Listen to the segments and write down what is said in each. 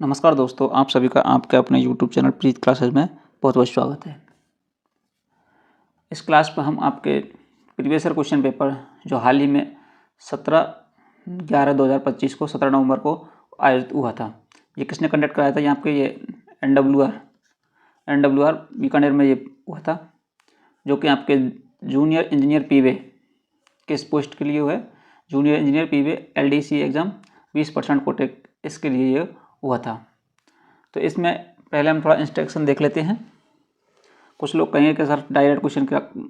नमस्कार दोस्तों, आप सभी का आपके अपने YouTube चैनल प्रीत क्लासेस में बहुत बहुत स्वागत है। इस क्लास में हम आपके प्रीवियस ईयर क्वेश्चन पेपर जो हाल ही में 17/11/2025 को 17 नवंबर को आयोजित हुआ था, ये किसने कंडक्ट कराया था? यहाँ पे ये NWR बीकानेर में ये हुआ था, जो कि आपके जूनियर इंजीनियर पीवे किस पोस्ट के लिए हुआ है? जूनियर इंजीनियर पीवे LDC एग्ज़ाम 20% कोटे इसके लिए ये हुआ था। तो इसमें पहले हम थोड़ा इंस्ट्रक्शन देख लेते हैं। कुछ लोग कहेंगे कि सर डायरेक्ट क्वेश्चन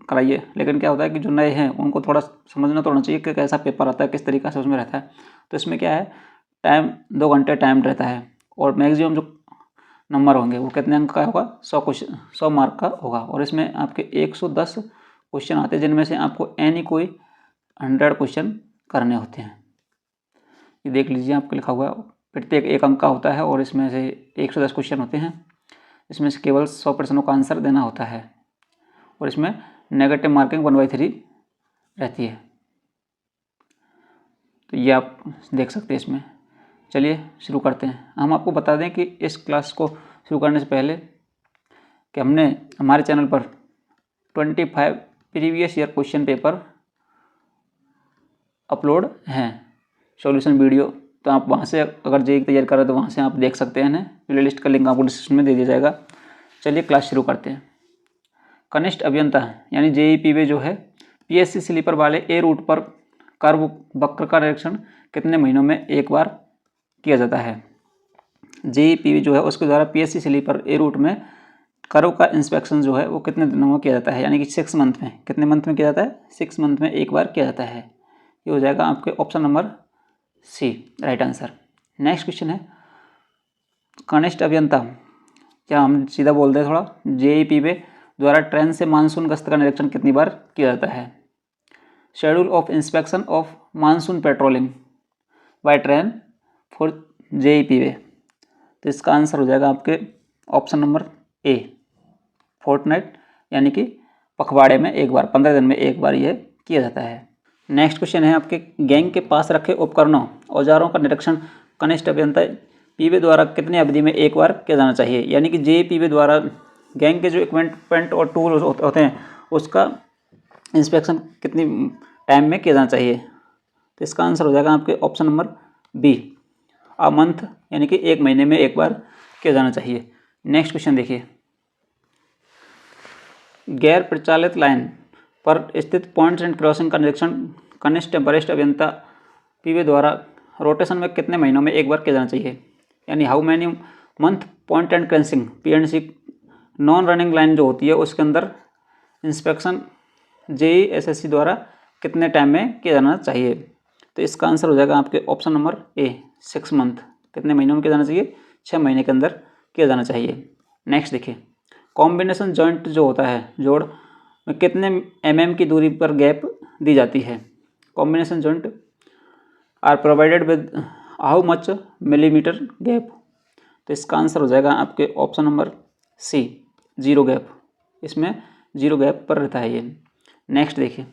कराइए, लेकिन क्या होता है कि जो नए हैं उनको थोड़ा समझना तो होना चाहिए कि कैसा पेपर आता है, किस तरीक़ा से उसमें रहता है। तो इसमें क्या है, टाइम 2 घंटे टाइम रहता है और मैक्सिमम जो नंबर होंगे वो कितने अंक का होगा? 100 मार्क का होगा। और इसमें आपके 110 क्वेश्चन आते हैं, जिनमें से आपको एनी कोई 100 क्वेश्चन करने होते हैं। ये देख लीजिए, आपको लिखा हुआ है प्रत्येक 1 अंक का होता है और इसमें से 110 क्वेश्चन होते हैं। इसमें से केवल 100 प्रश्नों का आंसर देना होता है और इसमें नेगेटिव मार्किंग 1/3 रहती है। तो ये आप देख सकते हैं इसमें। चलिए शुरू करते हैं। हम आपको बता दें कि इस क्लास को शुरू करने से पहले कि हमने हमारे चैनल पर 25 previous year question paper upload हैं, सॉल्यूशन वीडियो। तो आप वहाँ से अगर जेईई की तैयारी कर रहे हैं तो वहाँ से आप देख सकते हैं। प्ले लिस्ट का लिंक आपको डिस्क्रिप्शन में दे दिया जाएगा। चलिए क्लास शुरू करते हैं। कनिष्ठ अभियंता यानी जेईई पीवे जो है, PSC स्लीपर वाले ए रूट पर कर्व वक्र का निरीक्षण कितने महीनों में एक बार किया जाता है? जेईई पीवे जो है उसके द्वारा PSC स्लीपर ए रूट में कर्व का इंस्पेक्शन जो है वो कितने दिनों में किया जाता है? यानी कि 6 मंथ में। कितने मंथ में किया जाता है? 6 मंथ में एक बार किया जाता है। ये हो जाएगा आपके option number C, right answer. Next question है, कनिष्ठ अभियंता, क्या हम सीधा बोल दें थोड़ा, जेईई पीवे द्वारा ट्रेन से मानसून गश्त का निरीक्षण कितनी बार किया जाता है? Schedule of inspection of monsoon patrolling by train for JE P way. तो इसका आंसर हो जाएगा आपके ऑप्शन नंबर ए, फोर्टनाइट, यानी कि पखवाड़े में एक बार, 15 दिन में एक बार यह किया जाता है। नेक्स्ट क्वेश्चन है आपके, गैंग के पास रखे उपकरणों औजारों का निरीक्षण कनिष्ठ अभियंता पीवे द्वारा कितनी अवधि में एक बार किया जाना चाहिए? यानी कि जेईई पीवे द्वारा गैंग के जो इक्विपमेंट और टूल होते हैं उसका इंस्पेक्शन कितनी टाइम में किया जाना चाहिए? तो इसका आंसर हो जाएगा आपके option number B, a month, यानी कि 1 महीने में एक बार किया जाना चाहिए। नेक्स्ट क्वेश्चन देखिए, गैर प्रचालित लाइन पर स्थित पॉइंट्स एंड क्रॉसिंग का निरीक्षण कनिष्ठ वरिष्ठ अभियंता पीवे द्वारा रोटेशन में कितने महीनों में एक बार किया जाना चाहिए? यानी how many month point and crossing PNC non running line जो होती है उसके अंदर इंस्पेक्शन जेईई SSC द्वारा कितने टाइम में किया जाना चाहिए? तो इसका आंसर हो जाएगा आपके ऑप्शन नंबर ए, 6 मंथ। कितने महीनों में किया जाना चाहिए? 6 महीने के अंदर किया जाना चाहिए। नेक्स्ट देखिए, कॉम्बिनेशन जॉइंट जो होता है, जोड़ में कितने mm की दूरी पर गैप दी जाती है? Combination joint are provided with how much millimetre gap? तो इसका आंसर हो जाएगा आपके ऑप्शन नंबर सी, 0 गैप। इसमें 0 गैप पर रहता है ये। नेक्स्ट देखिए,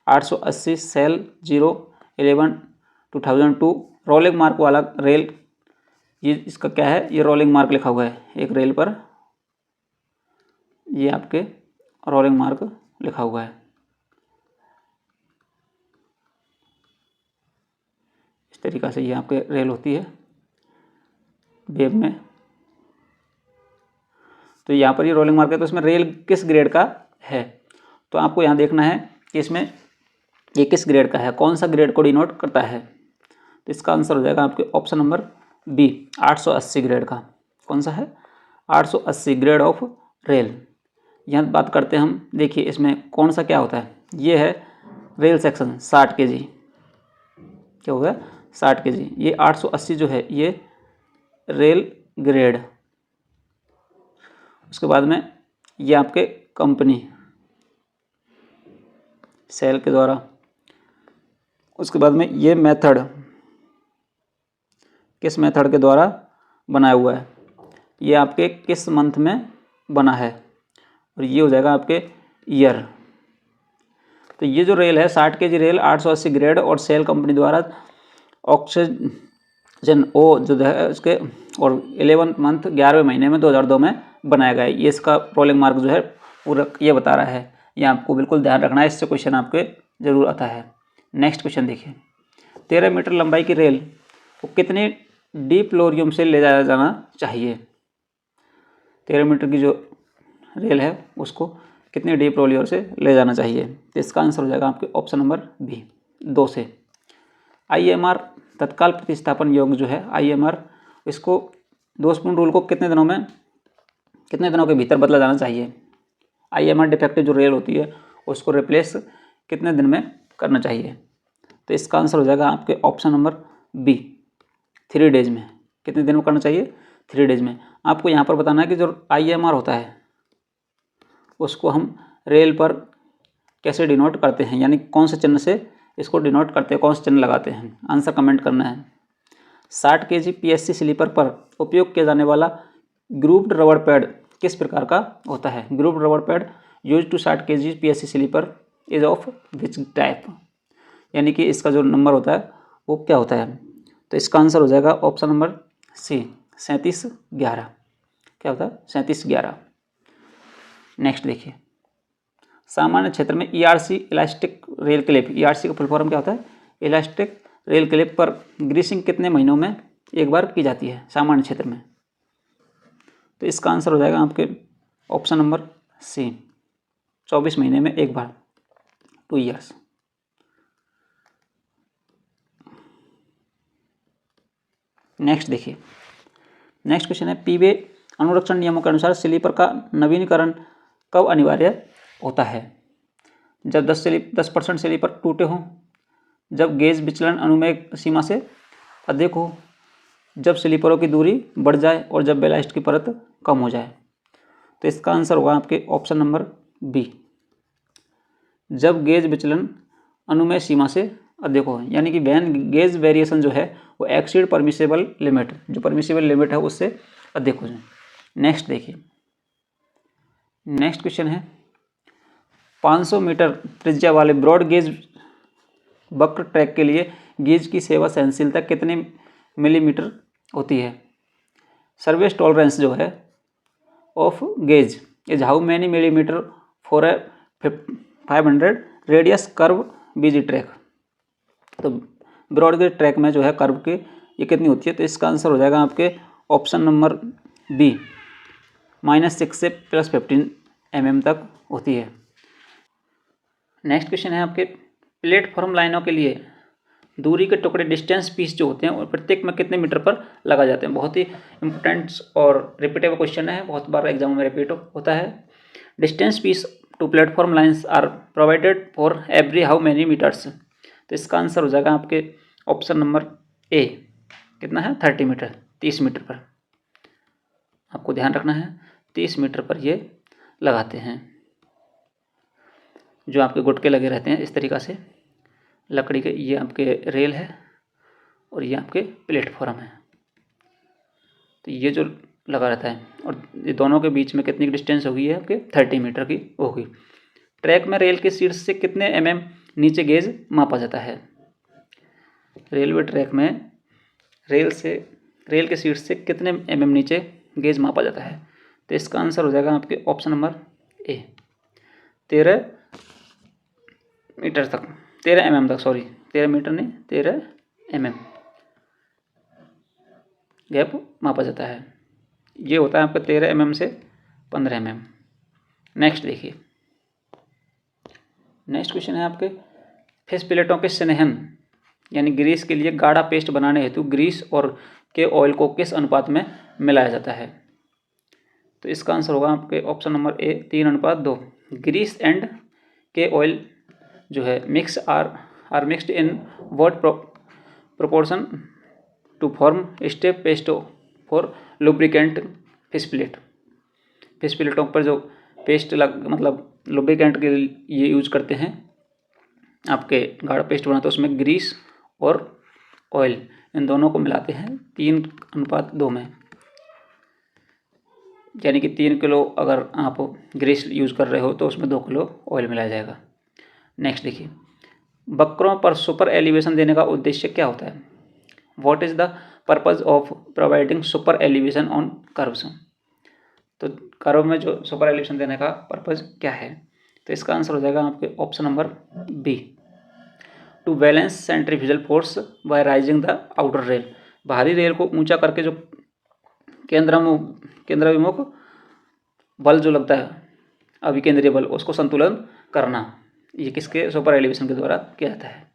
880 सेल 011-2002 रोलिंग मार्क वाला रेल, ये इसका क्या है? ये रोलिंग मार्क लिखा हुआ है एक रेल पर, ये आपके रोलिंग मार्क लिखा हुआ है। इस तरीक़ा से ये आपके रेल होती है वेब में। तो यहाँ पर ये रोलिंग मार्क है, तो इसमें रेल किस ग्रेड का है? तो आपको यहाँ देखना है कि इसमें ये किस ग्रेड का है, कौन सा ग्रेड को डिनोट करता है। तो इसका आंसर हो जाएगा आपके ऑप्शन नंबर बी, 880 ग्रेड का। कौन सा है? 880 ग्रेड ऑफ रेल। यहाँ बात करते हैं हम, देखिए इसमें कौन सा क्या होता है। ये है रेल सेक्शन 60 kg, क्या हो गया? 60 kg। ये 880 जो है ये रेल ग्रेड। उसके बाद में ये आपके कंपनी सेल के द्वारा। उसके बाद में ये मेथड किस मेथड के द्वारा बनाया हुआ है, ये आपके किस मंथ में बना है, और ये हो जाएगा आपके ईयर। तो ये जो रेल है 60 kg रेल 880 ग्रेड और सेल कंपनी द्वारा जन ओ जो है उसके और 11 मंथ 11वें महीने में 2002 में बनाया गया है। ये इसका रोलिंग मार्क जो है पूरा ये बता रहा है। ये आपको बिल्कुल ध्यान रखना है, इससे क्वेश्चन आपके जरूर आता है। नेक्स्ट क्वेश्चन देखिए, 13 मीटर लंबाई की रेल को कितने डीप लोरियम से ले जाया जाना चाहिए? 13 मीटर की जो रेल है उसको कितने डीप लोरियम से ले जाना चाहिए? तो इसका आंसर हो जाएगा आपके ऑप्शन नंबर बी, 2 से। IMR तत्काल प्रतिस्थापन योग जो है IMR, इसको दोषपूर्ण रूल को कितने दिनों के भीतर बदला जाना चाहिए? IMR डिफेक्टिव जो रेल होती है उसको रिप्लेस कितने दिन में करना चाहिए? तो इसका आंसर हो जाएगा आपके ऑप्शन नंबर बी, 3 डेज में। कितने दिन में करना चाहिए? 3 डेज में। आपको यहाँ पर बताना है कि जो IMR होता है उसको हम रेल पर कैसे डिनोट करते हैं, यानी कौन से चिन्ह से इसको डिनोट करते हैं, कौन से चिन्ह लगाते हैं। आंसर कमेंट करना है। 60 kg PSC स्लीपर पर उपयोग किया जाने वाला ग्रूव्ड रबर पैड किस प्रकार का होता है? Grooved rubber pad use to 60 kg PSC sleeper is of which type, यानी कि इसका जो नंबर होता है वो क्या होता है? तो इसका आंसर हो जाएगा ऑप्शन नंबर सी, 3711। क्या होता है? 3711। नेक्स्ट देखिए, सामान्य क्षेत्र में ERC elastic rail clip, ERC का फुल फॉर्म क्या होता है? इलास्टिक रेल क्लिप पर ग्रीसिंग कितने महीनों में एक बार की जाती है सामान्य क्षेत्र में? तो इसका आंसर हो जाएगा आपके ऑप्शन नंबर सी, 24 महीने में एक बार, 2 ईयर्स। नेक्स्ट देखिए, नेक्स्ट क्वेश्चन है, पीवे अनुरक्षण नियमों के अनुसार स्लीपर का नवीनीकरण कब अनिवार्य होता है? जब 10% स्लीपर टूटे हों, जब गेज विचलन अनुमेय सीमा से अधिक हो, जब स्लीपरों की दूरी बढ़ जाए और जब बैलास्ट की परत कम हो जाए। तो इसका आंसर होगा आपके ऑप्शन नंबर बी, जब गेज विचलन अनुमेय सीमा से अधिक हो, यानी कि वैन गेज वेरिएशन जो है वो एक्सीड परमिसेबल लिमिट, जो परमिसेबल लिमिट है उससे अधिक हो जाए। नेक्स्ट देखिए, नेक्स्ट क्वेश्चन है, 500 मीटर त्रिज्या वाले ब्रॉड गेज वक्र ट्रैक के लिए गेज की सेवा सहनशीलता कितने मिलीमीटर होती है? सर्विस टॉलरेंस जो है of gauge is how many millimetre for a 500 radius curve BG track. तो ब्रॉड गेज ट्रैक में जो है कर्व की ये कितनी होती है? तो इसका आंसर हो जाएगा आपके ऑप्शन नंबर बी, -6 से +15 mm तक होती है। नेक्स्ट क्वेश्चन है आपके, प्लेटफॉर्म लाइनों के लिए दूरी के टुकड़े डिस्टेंस पीस जो होते हैं और प्रत्येक में कितने मीटर पर लगाए जाते हैं? बहुत ही इंपॉर्टेंट और रिपीटेबल क्वेश्चन है, बहुत बार एग्जाम में रिपीट होता है। Distance piece to platform lines are provided for every how many metres. तो इसका आंसर हो जाएगा आपके ऑप्शन नंबर ए, कितना है? 30 मीटर, 30 मीटर पर। आपको ध्यान रखना है, 30 मीटर पर ये लगाते हैं। जो आपके गुटके लगे रहते हैं इस तरीक़ा से लकड़ी के, ये आपके रेल है और ये आपके प्लेटफॉर्म है। तो ये जो लगा रहता है और ये दोनों के बीच में कितनी डिस्टेंस होगी है आपके? 30 मीटर की होगी। ट्रैक में रेल के शीर्ष से कितने mm नीचे गेज मापा जाता है? रेलवे ट्रैक में रेल के शीर्ष से कितने mm नीचे गेज मापा जाता है? तो इसका आंसर हो जाएगा आपके ऑप्शन नंबर ए, 13 मीटर तक, 13 mm तक, सॉरी 13 मीटर नहीं, 13 mm गैप मापा जाता है। ये होता है आपका 13 mm से 15 mm। नेक्स्ट देखिए, नेक्स्ट क्वेश्चन है आपके, फिश प्लेटों के स्नेहन यानी ग्रीस के लिए गाढ़ा पेस्ट बनाने हेतु ग्रीस और के ऑयल को किस अनुपात में मिलाया जाता है? तो इसका आंसर होगा आपके option number A, 3:2। Grease and के ऑयल जो है mix are mixed in what proportion to form step paste for lubricant fish plate. Fish प्लेटों पर जो पेस्ट मतलब लुब्रिकेंट के लिए यूज करते हैं, आपके गाढ़ा पेस्ट बनाते हैं, उसमें ग्रीस और ऑयल इन दोनों को मिलाते हैं 3:2 में, यानी कि 3 किलो अगर आप ग्रीस यूज़ कर रहे हो तो उसमें 2 किलो ऑयल मिलाया जाएगा। नेक्स्ट देखिए, वक्रों पर सुपर एलिवेशन देने का उद्देश्य क्या होता है? What is the purpose of providing super elevation on curves. तो कर्व में जो सुपर एलिवेशन देने का पर्पज क्या है? तो इसका आंसर हो जाएगा आपके option number B, to balance centrifugal force by raising the outer rail. बाहरी रेल को ऊंचा करके जो केंद्राभिमुख बल जो लगता है अभिकेंद्रीय बल, उसको संतुलन करना, ये किसके सुपर एलिवेशन के द्वारा किया जाता है।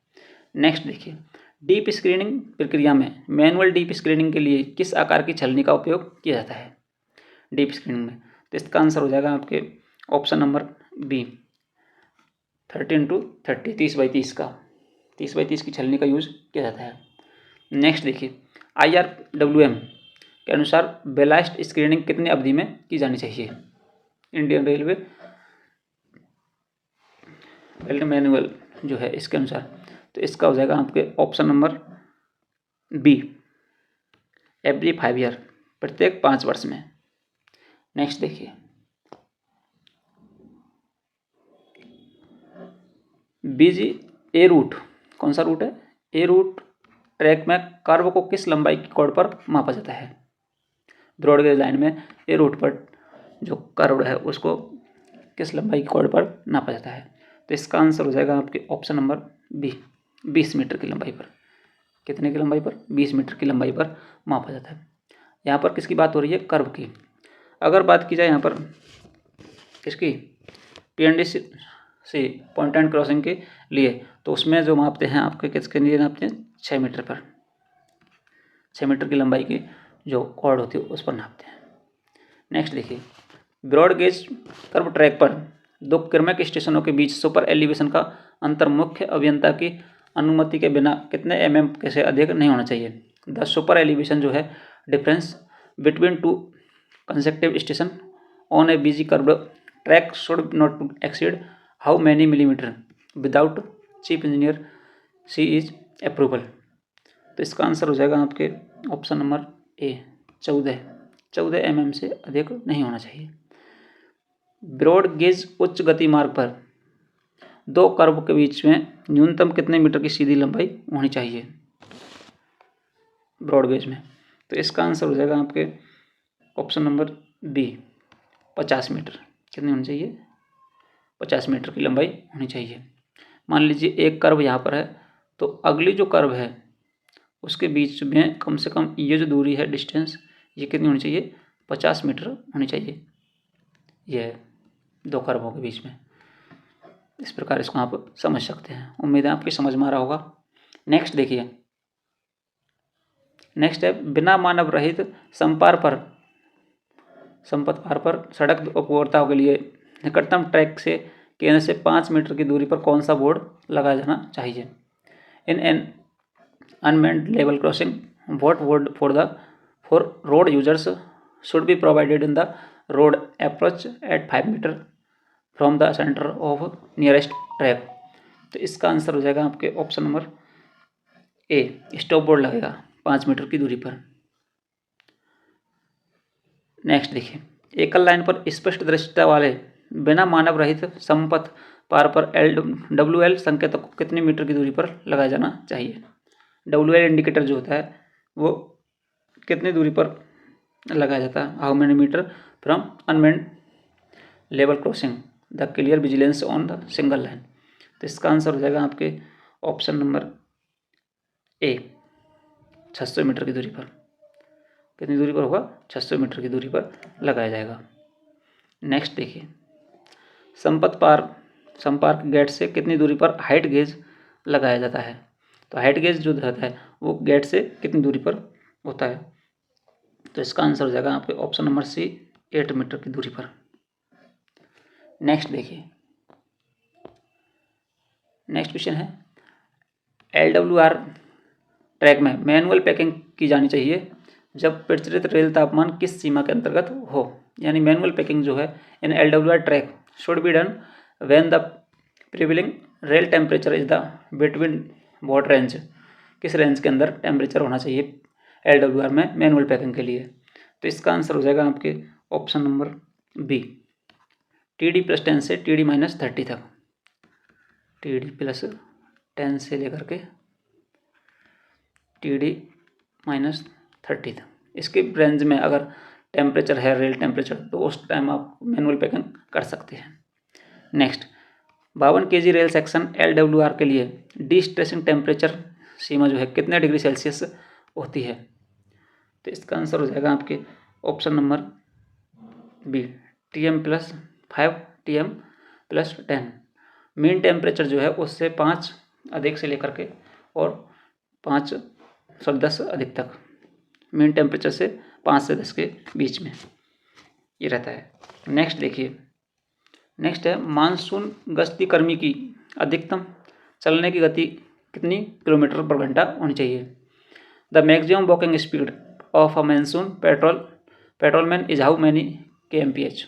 नेक्स्ट देखिए, डीप स्क्रीनिंग प्रक्रिया में मैनुअल डीप स्क्रीनिंग के लिए किस आकार की छलनी का उपयोग किया जाता है डीप स्क्रीनिंग में? तो इसका आंसर हो जाएगा आपके option number B, 13x30, 30x30 का 30x30 की छलनी का यूज किया जाता है। नेक्स्ट देखिए, IRWM के अनुसार बैलास्ट स्क्रीनिंग कितनी अवधि में की जानी चाहिए? इंडियन रेलवे बेल्ट मैनुअल जो है इसके अनुसार, तो इसका हो जाएगा आपके option number B, every 5 year, प्रत्येक 5 वर्ष में। नेक्स्ट देखिए, बीजी ए रूट, कौन सा रूट है? ए रूट ट्रैक में कर्व को किस लंबाई की कॉर्ड पर मापा जाता है? ब्रॉडगेज लाइन में ए रूट पर जो कर्व है उसको किस लंबाई की कॉर्ड पर नापा जाता है? तो इसका आंसर हो जाएगा आपके ऑप्शन नंबर बी, 20 मीटर की लंबाई पर। कितने की लंबाई पर? 20 मीटर की लंबाई पर मापा जाता है। यहाँ पर किसकी बात हो रही है? कर्व की। अगर बात की जाए यहाँ पर किसकी, PNDC से पॉइंट एंड क्रॉसिंग के लिए, तो उसमें जो मापते हैं आपके किसके लिए नापते हैं? 6 मीटर पर, 6 मीटर की लंबाई की जो कॉर्ड होती है उस पर नापते हैं। नेक्स्ट देखिए, ब्रॉड गेज कर्व ट्रैक पर 2 क्रमिक स्टेशनों के बीच सुपर एलिवेशन का अंतर मुख्य अभियंता की अनुमति के बिना कितने mm के से अधिक नहीं होना चाहिए? द सुपर एलिवेशन जो है difference between 2 consecutive station on a BG curve track should not exceed how many millimetre without chief engineer C is approval? तो इसका आंसर हो जाएगा आपके ऑप्शन नंबर ए, 14 mm से अधिक नहीं होना चाहिए। ब्रॉड गेज उच्च गति मार्ग पर 2 कर्व के बीच में न्यूनतम कितने मीटर की सीधी लंबाई होनी चाहिए ब्रॉड गेज में? तो इसका आंसर हो जाएगा आपके ऑप्शन नंबर बी, 50 मीटर। कितनी होनी चाहिए? 50 मीटर की लंबाई होनी चाहिए। मान लीजिए एक कर्व यहाँ पर है, तो अगली जो कर्व है उसके बीच में कम से कम ये जो दूरी है, डिस्टेंस, ये कितनी होनी चाहिए? 50 मीटर होनी चाहिए, यह 2 कर्वों के बीच में। इस प्रकार इसको आप समझ सकते हैं। उम्मीद है आपकी समझ में आ रहा होगा। नेक्स्ट देखिए, नेक्स्ट है बिना मानव रहित संपार पर सड़क उपभोक्ताओं के लिए निकटतम ट्रैक से केंद्र से 5 मीटर की दूरी पर कौन सा बोर्ड लगाया जाना चाहिए? In an unmanned level crossing what would for road users should be provided in the road approach at 5 meter from the center of nearest track? तो इसका आंसर हो जाएगा आपके ऑप्शन नंबर ए, स्टॉप बोर्ड लगेगा 5 metre की दूरी पर। Next देखिए, एकल लाइन पर स्पष्ट दृश्यता वाले बिना मानव रहित संपथ पार पर WL संकेतक को कितने मीटर की दूरी पर लगाया जाना चाहिए? WL इंडिकेटर जो होता है वो कितनी दूरी पर लगाया जाता है? How many metre from unmanned level crossing the clear vigilance on the single line? तो इसका आंसर हो जाएगा आपके ऑप्शन नंबर ए, 600 मीटर की दूरी पर। कितनी दूरी पर होगा? 600 मीटर की दूरी पर लगाया जाएगा। नेक्स्ट देखिए, संपर्क गेट से कितनी दूरी पर हाइट गेज लगाया जाता है? तो हाइट गेज जो रहता है वो गेट से कितनी दूरी पर होता है? तो इसका आंसर हो जाएगा आपके ऑप्शन नंबर सी, 8 मीटर की दूरी पर। नेक्स्ट देखिए, नेक्स्ट क्वेश्चन है, LWR ट्रैक में मैनुअल पैकिंग की जानी चाहिए जब प्रचलित रेल तापमान किस सीमा के अंतर्गत हो? यानी मैनुअल पैकिंग जो है इन LWR track should be done when the prevailing rail temperature is the between what range? किस रेंज के अंदर टेम्परेचर होना चाहिए LWR में मैनुअल पैकिंग के लिए? तो इसका आंसर हो जाएगा आपके ऑप्शन नंबर बी, TD+10 से TD-30 तक। TD+10 से लेकर के TD-30 30th। इसके रेंज में अगर टेम्परेचर है रियल टेम्परेचर तो उस टाइम आप मैनुअल पैकिंग कर सकते हैं। Next 52 kg rail section LWR के लिए डी स्ट्रेसिंग टेम्परेचर सीमा जो है कितने डिग्री सेल्सियस होती है? तो इसका आंसर हो जाएगा आपके option number B Tm+5 Tm+10। Mean temperature जो है उससे 5 अधिक से लेकर के और 10 अधिक तक, मीन टेम्परेचर से 5 से 10 के बीच में ये रहता है। नेक्स्ट देखिए, नेक्स्ट है मानसून गश्ती कर्मी की अधिकतम चलने की गति कितनी किलोमीटर पर घंटा होनी चाहिए? The maximum walking speed of a monsoon patrolman is how many kmph?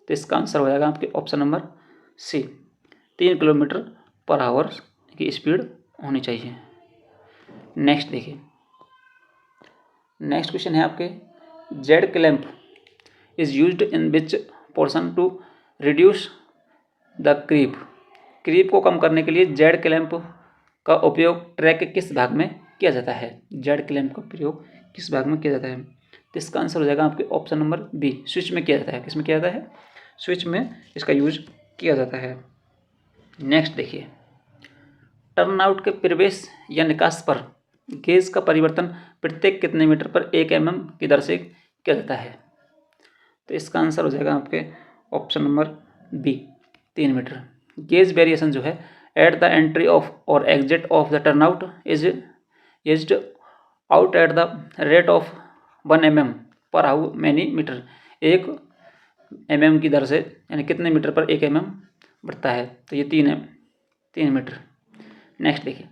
तो इसका आंसर हो जाएगा आपके option number C 3 kilometre per hour की स्पीड होनी चाहिए। नेक्स्ट देखिए, नेक्स्ट क्वेश्चन है आपके Z clamp is used in which portion to reduce the creep को कम करने के लिए जेड क्लैंप का उपयोग ट्रैक के किस भाग में किया जाता है? जेड क्लैंप का प्रयोग किस भाग में किया जाता है? तो इसका आंसर हो जाएगा आपके ऑप्शन नंबर बी स्विच में किया जाता है। किस में किया जाता है? स्विच में इसका यूज किया जाता है। नेक्स्ट देखिए, टर्न आउट के प्रवेश या निकास पर गेज का परिवर्तन प्रत्येक कितने मीटर पर 1 mm की दर से किया जाता है? तो इसका आंसर हो जाएगा आपके option number B 3 metre. Gauge variation जो है एट द एंट्री ऑफ और exit of the turn out is used out at the rate of 1 mm per how many metre? 1 mm की दर से यानी कितने मीटर पर 1 mm बढ़ता है? तो ये 3 मीटर। नेक्स्ट देखिए,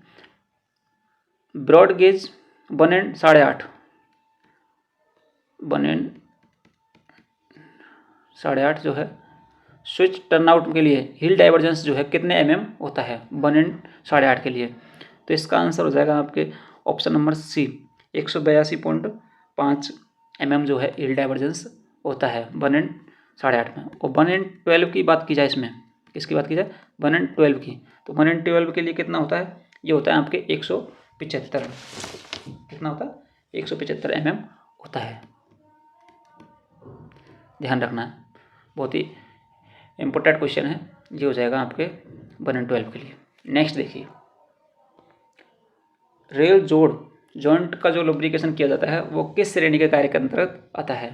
ब्रॉड गेज 1 and 8.5 1 and 8.5 जो है स्विच टर्नआउट के लिए हिल डाइवर्जेंस जो है कितने mm होता है 1 and 8.5 के लिए? तो इसका आंसर हो जाएगा आपके ऑप्शन नंबर सी 182.5 mm जो है हिल डाइवर्जेंस होता है 1 and 8.5 में। और 1 and 12 की बात की जाए, इसमें किसकी बात की जाए? 1 and 12 की, तो 1 and 12 के लिए कितना होता है? ये होता है आपके 175। कितना होता है? 175 mm होता है। ध्यान रखना है, बहुत ही इम्पोर्टेंट क्वेश्चन है। ये हो जाएगा आपके 1 and 12 के लिए। नेक्स्ट देखिए, रेल जोड़ जॉइंट का जो लुब्रिकेशन किया जाता है वो किस श्रेणी के कार्य के अंतर्गत आता है?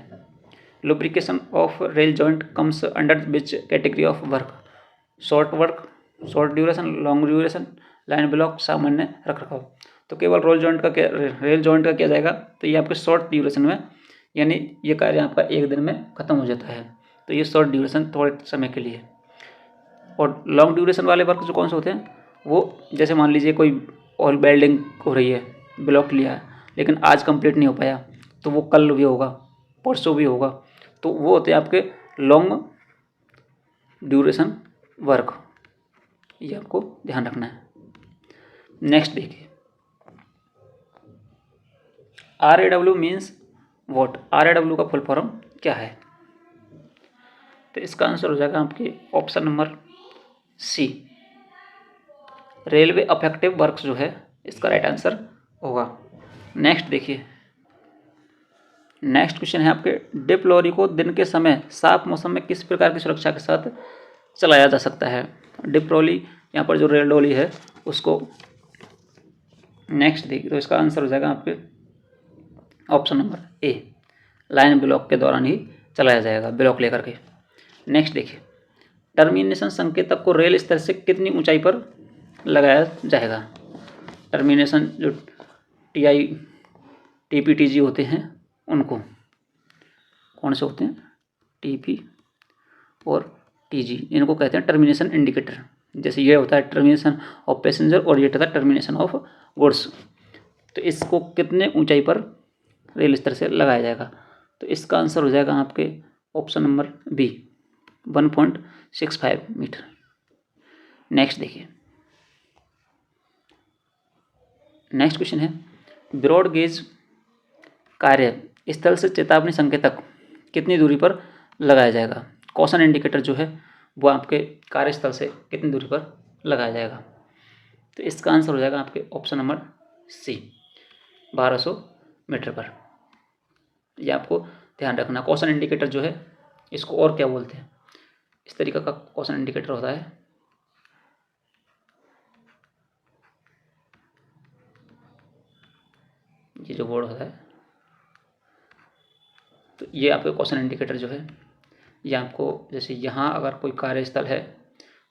Lubrication of rail joint comes under which category of work? Work, short duration, long duration, line block, सामान्य रखरखाव। तो केवल रेल जॉइंट का किया जाएगा तो ये आपके शॉर्ट ड्यूरेशन में, यानी ये कार्य आपका 1 दिन में खत्म हो जाता है, तो ये शॉर्ट ड्यूरेशन थोड़े समय के लिए। और लॉन्ग ड्यूरेशन वाले वर्क जो कौन से होते हैं, वो जैसे मान लीजिए कोई और बिल्डिंग हो रही है, ब्लॉक लिया है लेकिन आज कंप्लीट नहीं हो पाया, तो वो कल भी होगा, परसों भी होगा, तो वो होते हैं आपके लॉन्ग ड्यूरेशन वर्क। ये आपको ध्यान रखना है। नेक्स्ट देखिए, RAW मीन्स व्हाट? RAW का फुल फॉर्म क्या है? तो इसका आंसर हो जाएगा आपके option number C railway affective works जो है इसका राइट आंसर होगा। नेक्स्ट देखिए, नेक्स्ट क्वेश्चन है आपके डिप लॉरी को दिन के समय साफ मौसम में किस प्रकार की सुरक्षा के साथ चलाया जा सकता है? डिप लॉरी, यहाँ पर जो रेल डॉली है उसको, नेक्स्ट देखिए, तो इसका आंसर हो जाएगा आपके ऑप्शन नंबर ए लाइन ब्लॉक के दौरान ही चलाया जाएगा, ब्लॉक लेकर के। नेक्स्ट देखिए, टर्मिनेशन संकेतक को रेल स्तर से कितनी ऊंचाई पर लगाया जाएगा? टर्मिनेशन जो TPTG होते हैं उनको, कौन से होते हैं? TP और TG, इनको कहते हैं टर्मिनेशन इंडिकेटर। जैसे ये होता है टर्मिनेशन ऑफ पैसेंजर और ये होता है टर्मिनेशन ऑफ गुड्स। तो इसको कितने ऊंचाई पर रेल स्तर से लगाया जाएगा? तो इसका आंसर हो जाएगा आपके option number B 1.65 metre. Next देखिए, नेक्स्ट क्वेश्चन है ब्रॉड गेज कार्य स्थल से चेतावनी संकेतक कितनी दूरी पर लगाया जाएगा? कॉशन इंडिकेटर जो है वो आपके कार्यस्थल से कितनी दूरी पर लगाया जाएगा? तो इसका आंसर हो जाएगा आपके ऑप्शन नंबर सी 1200 मीटर पर। ये आपको ध्यान रखना। कॉशन इंडिकेटर जो है इसको और क्या बोलते हैं, इस तरीके का कॉशन इंडिकेटर होता है। ये जो बोर्ड होता है, तो ये आपके कॉशन इंडिकेटर जो है ये आपको, जैसे यहाँ अगर कोई कार्यस्थल है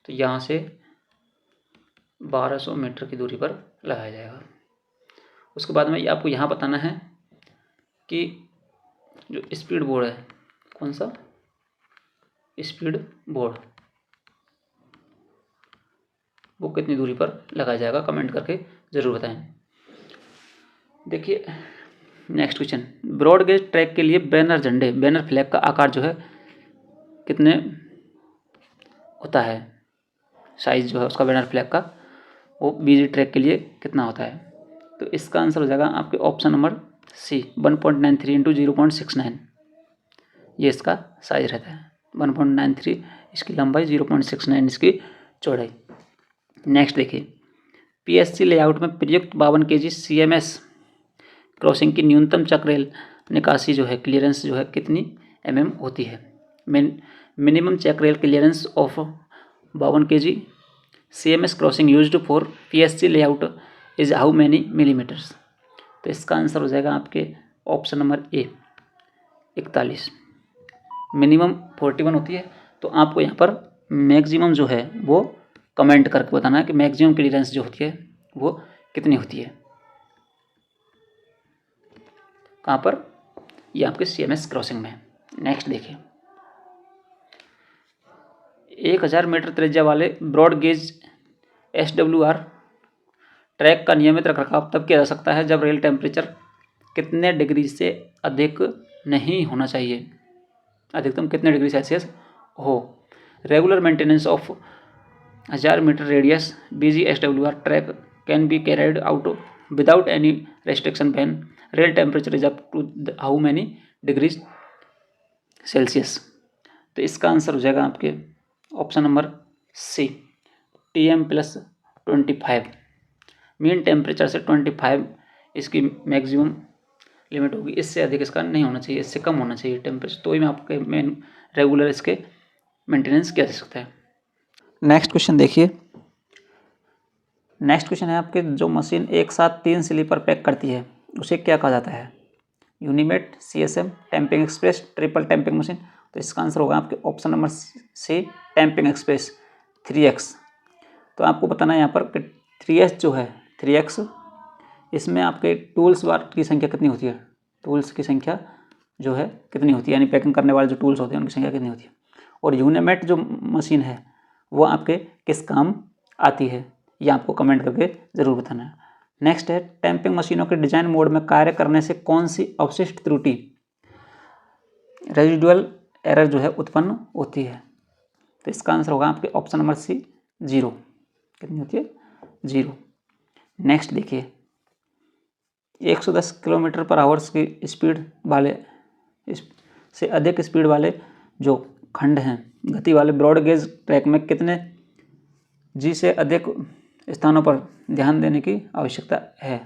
तो यहाँ से 1200 मीटर की दूरी पर लगाया जाएगा। उसके बाद में ये आपको यहाँ बताना है कि जो स्पीड बोर्ड है, कौन सा स्पीड बोर्ड, वो कितनी दूरी पर लगाया जाएगा, कमेंट करके ज़रूर बताएं। देखिए next question, broad gauge track के लिए बैनर झंडे, बैनर फ्लैग का आकार जो है कितने होता है, साइज जो है उसका बैनर फ्लैग का, वो बीजी ट्रैक के लिए कितना होता है। तो इसका आंसर हो जाएगा आपके ऑप्शन नंबर सी, 1.93 इंटू 0.69। ये इसका साइज रहता है, 1.93 इसकी लंबाई, 0.69 इसकी चौड़ाई। नेक्स्ट देखिए, पीएससी लेआउट में प्रयुक्त 52 kg CMS क्रॉसिंग की न्यूनतम चक्रेल निकासी जो है, क्लियरेंस जो है कितनी mm होती है। Minimum check rail clearance of 52 kg CMS crossing used for PSC layout is how many millimetres. तो इसका आंसर हो जाएगा आपके ऑप्शन नंबर ए, 41। मिनिमम 41 होती है, तो आपको यहाँ पर मैक्सिमम जो है वो कमेंट करके बताना है कि मैक्सिमम क्लियरेंस जो होती है वो कितनी होती है, कहाँ पर, ये आपके CMS क्रॉसिंग में। नेक्स्ट देखिए, 1000 मीटर त्रिज्या वाले ब्रॉड गेज SWR ट्रैक का नियमित रखरखाव तब किया जा सकता है जब रेल टेम्परेचर कितने डिग्री से अधिक नहीं होना चाहिए, अधिकतम कितने डिग्री सेल्सियस हो। Regular maintenance of 1000 metre radius BGSWR track can be carried out without any restriction when rail temperature is up to how many degrees Celsius. तो इसका आंसर हो जाएगा आपके option number C, TM+25। Mean temperature से 25 इसकी maximum limit होगी, इससे अधिक इसका नहीं होना चाहिए, इससे कम होना चाहिए टेम्परेचर, तो ही में आपके मेन रेगुलर इसके मेंटेनेंस किया जा सकता है। नेक्स्ट क्वेश्चन देखिए, नेक्स्ट क्वेश्चन है आपके, जो मशीन एक साथ 3 स्लीपर पैक करती है उसे क्या कहा जाता है, Unimat, CSM, tamping express, triple tamping machine. तो इसका आंसर होगा आपके option number C, tamping express 3X। तो आपको बताना है यहाँ पर कि 3S जो है 3X, इसमें आपके टूल्स बार की संख्या कितनी होती है, टूल्स की संख्या जो है कितनी होती है, यानी पैकिंग करने वाले जो टूल्स होते हैं उनकी संख्या कितनी होती है। और यूनिमेट जो मशीन है वो आपके किस काम आती है, ये आपको कमेंट करके ज़रूर बताना है। नेक्स्ट है, टैंपिंग मशीनों के डिजाइन मोड में कार्य करने से कौन सी अवशिष्ट त्रुटि, रेजिडुअल एरर जो है उत्पन्न होती है। तो इसका आंसर होगा आपके ऑप्शन नंबर सी, 0। कितनी होती है, 0। नेक्स्ट देखिए, 110 किलोमीटर पर आवर्स की स्पीड वाले से अधिक स्पीड वाले जो खंड हैं, गति वाले ब्रॉड गेज ट्रैक में कितने जी से अधिक स्थानों पर ध्यान देने की आवश्यकता है।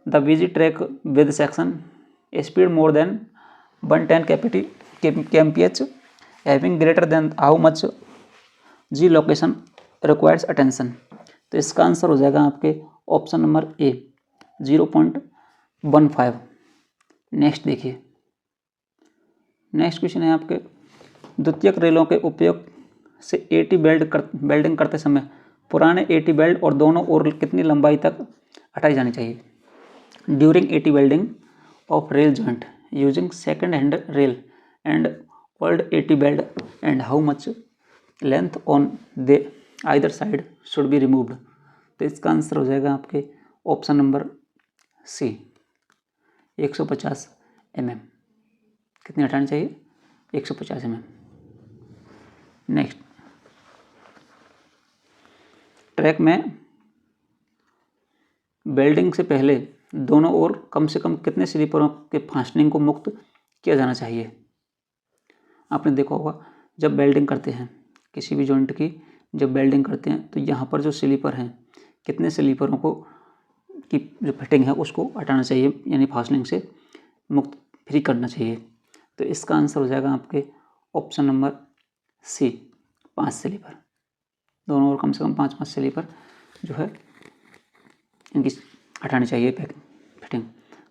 The BG track with section speed more than 110 kmph having greater than how much G location requires attention. तो इसका आंसर हो जाएगा आपके ऑप्शन नंबर ए, 0.15। नेक्स्ट देखिए, नेक्स्ट क्वेश्चन है आपके, द्वितीयक रेलों के उपयोग से AT बेल्डिंग करते समय पुराने AT बेल्ट और दोनों ओर कितनी लंबाई तक हटाई जानी चाहिए। During AT welding of rail joint using second hand rail and old AT belt and how much length on they either side should be removed. तो इसका आंसर हो जाएगा आपके ऑप्शन नंबर सी, 150 mm। कितनी हटानी चाहिए, 150 mm। नेक्स्ट, ट्रैक में welding से पहले दोनों ओर कम से कम कितने स्लीपरों के फास्टनिंग को मुक्त किया जाना चाहिए। आपने देखा होगा जब बेल्डिंग करते हैं किसी भी जॉइंट की, जब बेल्डिंग करते हैं तो यहाँ पर जो स्लीपर हैं कितने स्लीपरों को की जो फिटिंग है उसको हटाना चाहिए, यानी फास्टनिंग से मुक्त फ्री करना चाहिए। तो इसका आंसर हो जाएगा आपके ऑप्शन नंबर सी, 5 स्लीपर। दोनों ओर कम से कम 5-5 स्लीपर जो है इनकी हटानी चाहिए फिटिंग।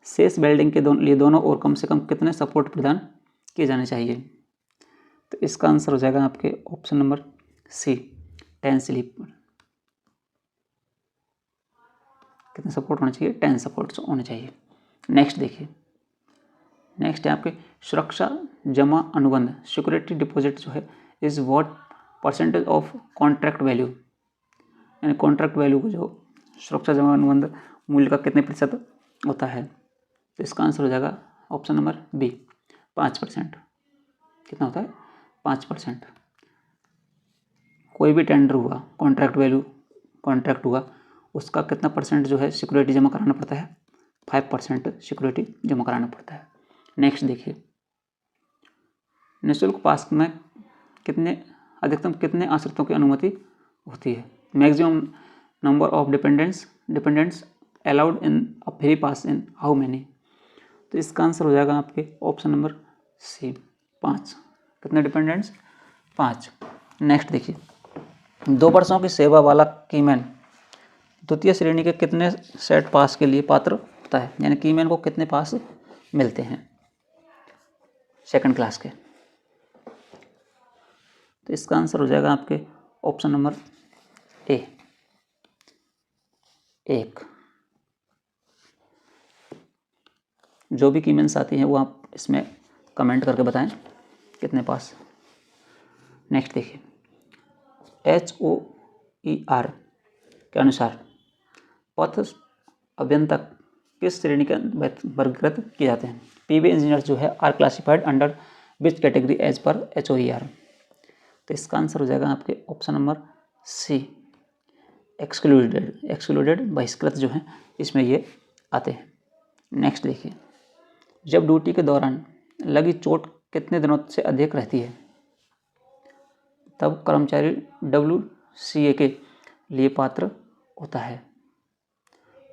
शेष वेल्डिंग के लिए दोनों ओर कम से कम कितने सपोर्ट प्रदान किए जाने चाहिए? तो इसका आंसर हो जाएगा आपके ऑप्शन नंबर सी, 10 स्लीपर। कितने सपोर्ट होने चाहिए? 10 सपोर्ट्स होने चाहिए। नेक्स्ट देखिए, नेक्स्ट है आपके सुरक्षा जमा अनुबंध, सिक्योरिटी डिपॉजिट जो है is what percentage of contract value, यानी कॉन्ट्रैक्ट वैल्यू को जो सुरक्षा जमा अनुबंध मूल्य का कितने प्रतिशत होता है? तो इसका आंसर हो जाएगा ऑप्शन नंबर बी, 5%। कितना होता है? 5%। कोई भी टेंडर हुआ, कॉन्ट्रैक्ट वैल्यू कॉन्ट्रैक्ट हुआ, उसका कितना परसेंट जो है सिक्योरिटी जमा कराना पड़ता है? 5% सिक्योरिटी जमा कराना पड़ता है। नेक्स्ट देखिए, निःशुल्क पास में अधिकतम कितने आश्रितों की अनुमति होती है? Maximum number of dependents allowed in a free pass in how many? तो इसका आंसर हो जाएगा आपके ऑप्शन नंबर सी, 5। कितने डिपेंडेंट्स? 5। नेक्स्ट देखिए, 2 वर्षों की सेवा वाला कीमैन द्वितीय श्रेणी के कितने सेट पास के लिए पात्र होता है? यानी कीमैन को कितने पास मिलते हैं सेकंड क्लास के? तो इसका आंसर हो जाएगा आपके ऑप्शन नंबर ए, 1। जो भी कीमेंस आती हैं वो आप इसमें कमेंट करके बताएं कितने पास। नेक्स्ट देखिए, HOER के अनुसार पथ अभियंतक किस श्रेणी के वर्गीकृत किए जाते हैं? PV इंजीनियर जो है are classified under which category as पर HOER? तो इसका आंसर हो जाएगा आपके ऑप्शन नंबर सी, एक्सक्लूडेड बहिष्कृत जो हैं इसमें ये आते हैं। नेक्स्ट देखिए, जब ड्यूटी के दौरान लगी चोट कितने दिनों से अधिक रहती है तब कर्मचारी WCA के लिए पात्र होता है?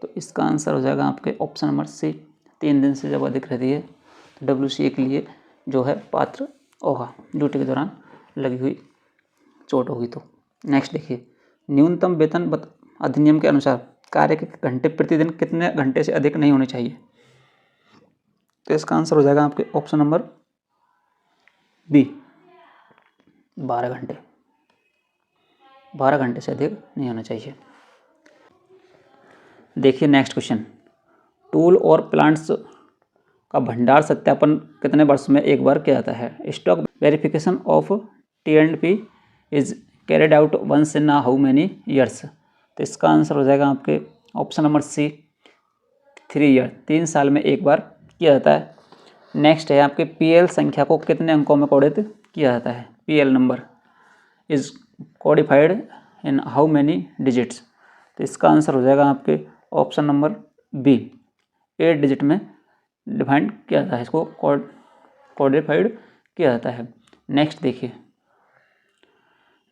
तो इसका आंसर हो जाएगा आपके ऑप्शन नंबर सी, 3 दिन से जब अधिक रहती है तो WCA के लिए जो है पात्र होगा, ड्यूटी के दौरान लगी हुई चोट होगी तो। नेक्स्ट देखिए, न्यूनतम वेतन अधिनियम के अनुसार कार्य के घंटे प्रतिदिन कितने घंटे से अधिक नहीं होने चाहिए? तो इसका आंसर हो जाएगा आपके ऑप्शन नंबर बी, 12 घंटे। 12 घंटे से अधिक नहीं होना चाहिए। देखिए नेक्स्ट क्वेश्चन, टूल और प्लांट्स का भंडार सत्यापन कितने वर्ष में एक बार किया जाता है? Stock verification of T&P is carried out once in how many years? तो इसका आंसर हो जाएगा आपके ऑप्शन नंबर सी, 3 ईयर, 3 साल में एक बार किया जाता है। नेक्स्ट है आपके PL संख्या को कितने अंकों में कोडित किया जाता है? PL number is codified in how many digits? तो इसका आंसर हो जाएगा आपके ऑप्शन नंबर बी, 8 डिजिट में डिफाइंड किया जाता है, इसको कोडिफाइड किया जाता है। नेक्स्ट देखिए,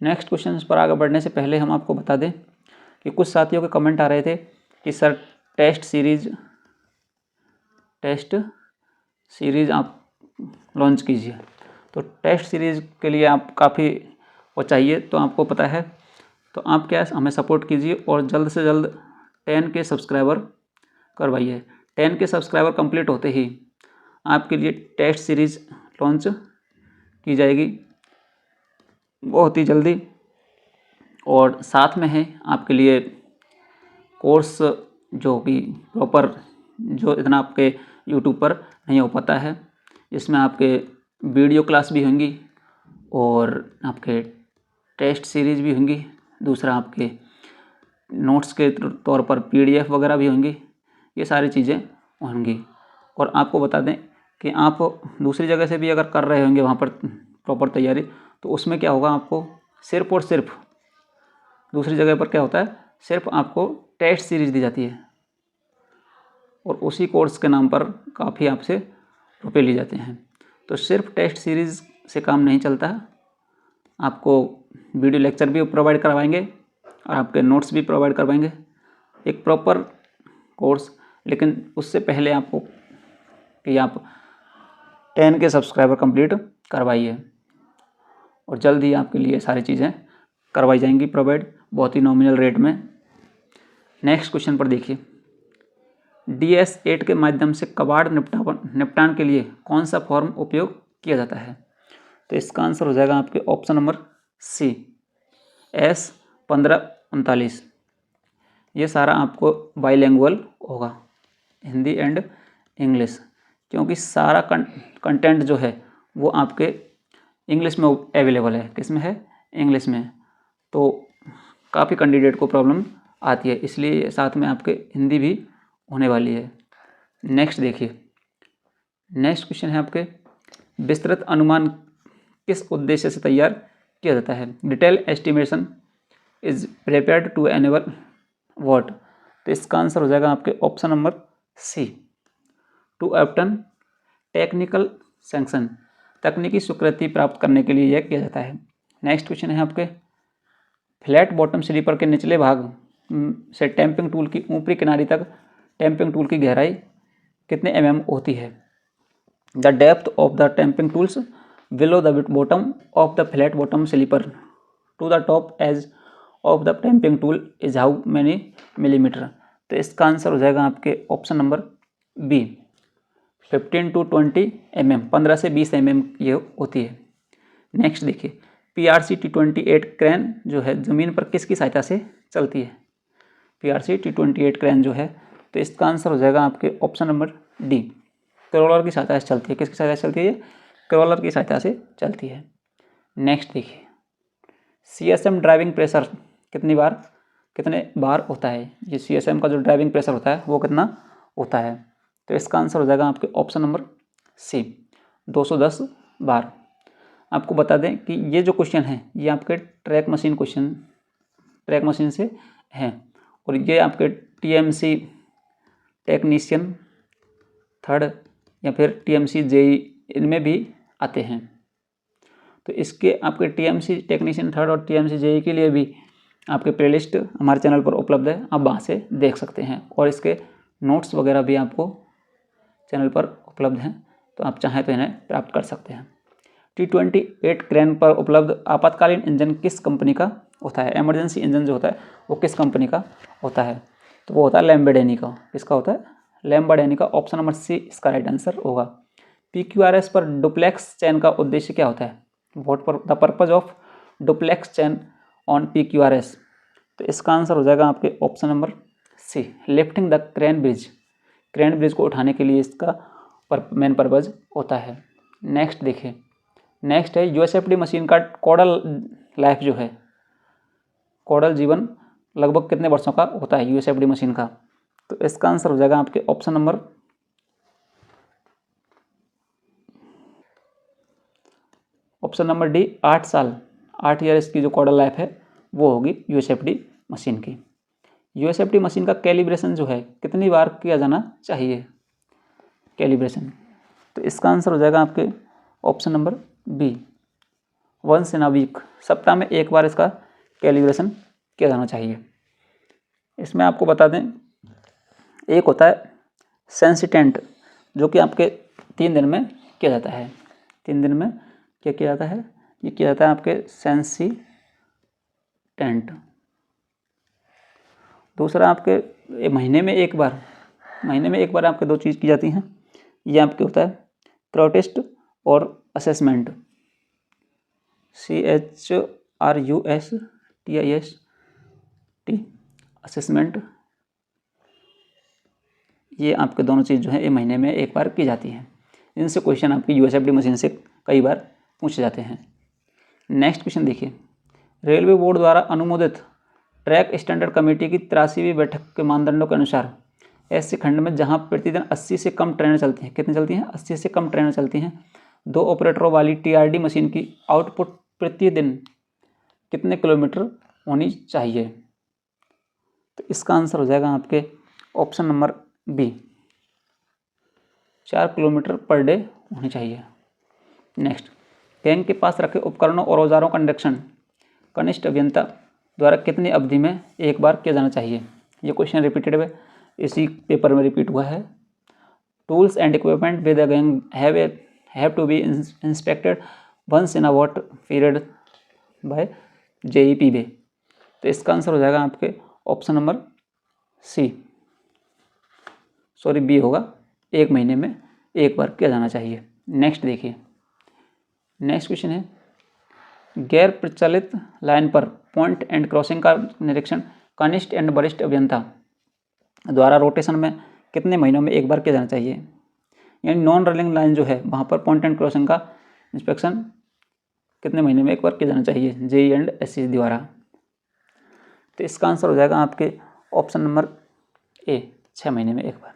नेक्स्ट क्वेश्चन पर आगे बढ़ने से पहले हम आपको बता दें कि कुछ साथियों के कमेंट आ रहे थे कि सर टेस्ट सीरीज़ आप लॉन्च कीजिए। तो टेस्ट सीरीज़ के लिए आप काफ़ी वो चाहिए, तो आपको पता है तो आप क्या हमें सपोर्ट कीजिए और जल्द से जल्द 10 के सब्सक्राइबर करवाइए। 10 के सब्सक्राइबर कंप्लीट होते ही आपके लिए टेस्ट सीरीज़ लॉन्च की जाएगी बहुत ही जल्दी, और साथ में है आपके लिए कोर्स जो कि प्रॉपर, जो इतना आपके यूट्यूब पर नहीं हो पाता है, इसमें आपके वीडियो क्लास भी होंगी और आपके टेस्ट सीरीज़ भी होंगी, दूसरा आपके नोट्स के तौर पर PDF वगैरह भी होंगी, ये सारी चीज़ें होंगी। और आपको बता दें कि आप दूसरी जगह से भी अगर कर रहे होंगे वहाँ पर प्रॉपर तैयारी, तो उसमें क्या होगा, आपको सिर्फ और सिर्फ दूसरी जगह पर क्या होता है, सिर्फ आपको टेस्ट सीरीज़ दी जाती है और उसी कोर्स के नाम पर काफ़ी आपसे रुपए लिए जाते हैं। तो सिर्फ टेस्ट सीरीज़ से काम नहीं चलता है, आपको वीडियो लेक्चर भी प्रोवाइड करवाएंगे और आपके नोट्स भी प्रोवाइड करवाएंगे। एक प्रॉपर कोर्स, लेकिन उससे पहले आपको कि आप 10 के सब्सक्राइबर कंप्लीट करवाइए और जल्द ही आपके लिए सारी चीज़ें करवाई जाएंगी प्रोवाइड, बहुत ही नॉमिनल रेट में। नेक्स्ट क्वेश्चन पर देखिए, DS8 के माध्यम से कबाड़ निपटान के लिए कौन सा फॉर्म उपयोग किया जाता है? तो इसका आंसर हो जाएगा आपके ऑप्शन नंबर सी, S1539। ये सारा आपको बाईलैंग्वेज होगा, हिंदी एंड इंग्लिश, क्योंकि सारा कंटेंट जो है वो आपके इंग्लिश में अवेलेबल है। किस में है? इंग्लिश में। तो काफ़ी कैंडिडेट को प्रॉब्लम आती है, इसलिए साथ में आपके हिंदी भी होने वाली है। नेक्स्ट देखिए, नेक्स्ट क्वेश्चन है आपके, विस्तृत अनुमान किस उद्देश्य से तैयार किया जाता है? Detail estimation is prepared to enable what? तो इसका आंसर हो जाएगा आपके option number C, to obtain technical sanction, तकनीकी स्वीकृति प्राप्त करने के लिए यह किया जाता है। नेक्स्ट क्वेश्चन है आपके, फ्लैट बॉटम स्लीपर के निचले भाग से टैंपिंग टूल की ऊपरी किनारी तक टैंपिंग टूल की गहराई कितने mm होती है? The depth of the tamping tools below the bottom of the flat bottom sleeper to the top edge of the tamping tool is how many millimetre? तो इसका आंसर हो जाएगा आपके option number B, 15 to 20 mm, 15 से 20 mm ये होती है। Next देखिए, PRC T28 क्रेन जो है ज़मीन पर किसकी सहायता से चलती है? PRC T28 क्रेन जो है, तो इसका आंसर हो जाएगा आपके ऑप्शन नंबर डी, क्रॉलर की सहायता से चलती है। किसकी सहायता से चलती है? क्रॉलर की सहायता से चलती है। नेक्स्ट देखिए, CSM ड्राइविंग प्रेशर कितने बार होता है? ये CSM का जो ड्राइविंग प्रेशर होता है वो कितना होता है? तो इसका आंसर हो जाएगा आपके ऑप्शन नंबर सी, 210 बार। आपको बता दें कि ये जो क्वेश्चन है ये आपके ट्रैक मशीन से हैं और ये आपके TMC टेक्नीशियन 3rd या फिर TMC JE इनमें भी आते हैं। तो इसके आपके TMC टेक्नीशियन 3rd और TMC JE के लिए भी आपके प्लेलिस्ट हमारे चैनल पर उपलब्ध है, आप वहाँ से देख सकते हैं और इसके नोट्स वगैरह भी आपको चैनल पर उपलब्ध हैं, तो आप चाहें तो इन्हें प्राप्त कर सकते हैं। T28 क्रेन पर उपलब्ध आपातकालीन इंजन किस कंपनी का होता है? इमरजेंसी इंजन जो होता है वो किस कंपनी का होता है? तो वो होता है लैम्बोर्गिनी का। किसका होता है? लैम्बोर्गिनी का। ऑप्शन नंबर सी इसका राइट आंसर होगा। PQRS पर डुप्लेक्स चैन का उद्देश्य क्या होता है? What the purpose of duplex chain on PQRS? तो इसका आंसर हो जाएगा आपके option number C, lifting the crane bridge, crane bridge को उठाने के लिए इसका मेन पर्पज होता है। नेक्स्ट देखिए, नेक्स्ट है USFD मशीन का कॉडल लाइफ जो है, कॉडल जीवन लगभग कितने वर्षों का होता है USFD मशीन का? तो इसका आंसर हो जाएगा आपके ऑप्शन नंबर डी, 8 साल, 8 ईयर इसकी जो कॉडल लाइफ है वो होगी USFD मशीन की। USFD मशीन का कैलिब्रेशन जो है कितनी बार किया जाना चाहिए? कैलिब्रेशन, तो इसका आंसर हो जाएगा आपके ऑप्शन नंबर बी, 1 वीक, सप्ताह में 1 बार इसका कैलिब्रेशन किया जाना चाहिए। इसमें आपको बता दें, एक होता है सेंसिटेंट जो कि आपके 3 दिन में किया जाता है। 3 दिन में क्या किया जाता है? ये किया जाता है आपके सेंसिटेंट। दूसरा आपके महीने में एक बार आपके 2 चीज़ की जाती हैं। ये आपके होता है प्रोटेस्ट और असेसमेंट, CHRUSTIST, असेसमेंट। ये आपके दोनों चीज़ जो है ये महीने में 1 बार की जाती हैं। इनसे क्वेश्चन आपकी USFD मशीन से कई बार पूछे जाते हैं। नेक्स्ट क्वेश्चन देखिए, रेलवे बोर्ड द्वारा अनुमोदित ट्रैक स्टैंडर्ड कमेटी की 83वीं बैठक के मानदंडों के अनुसार ऐसे खंड में जहां प्रतिदिन 80 से कम ट्रेनें चलती हैं, कितनी चलती हैं? 80 से कम ट्रेनें चलती हैं, 2 ऑपरेटरों वाली TRD मशीन की आउटपुट प्रतिदिन कितने किलोमीटर होनी चाहिए? तो इसका आंसर हो जाएगा आपके option number B, 4 kilometre per day होनी चाहिए। नेक्स्ट, बैंक के पास रखे उपकरणों और औजारों का निरीक्षण कनिष्ठ अभियंता द्वारा कितनी अवधि में 1 बार किया जाना चाहिए? ये क्वेश्चन रिपीटेड है, इसी पेपर में रिपीट हुआ है। Tools and equipment with again have to be inspected once in a what period by JEPB। तो इसका आंसर हो जाएगा आपके ऑप्शन नंबर बी होगा, 1 महीने में एक बार किया जाना चाहिए। नेक्स्ट देखिए, नेक्स्ट क्वेश्चन है, गैर प्रचलित लाइन पर पॉइंट एंड क्रॉसिंग का निरीक्षण कनिष्ठ एंड वरिष्ठ अभियंता द्वारा रोटेशन में कितने महीनों में एक बार किया जाना चाहिए। यानी नॉन रनिंग लाइन जो है वहाँ पर पॉइंट एंड क्रॉसिंग का इंस्पेक्शन कितने महीने में एक बार किया जाना चाहिए JEE एंड SCC द्वारा। तो इसका आंसर हो जाएगा आपके ऑप्शन नंबर A, 6 महीने में एक बार।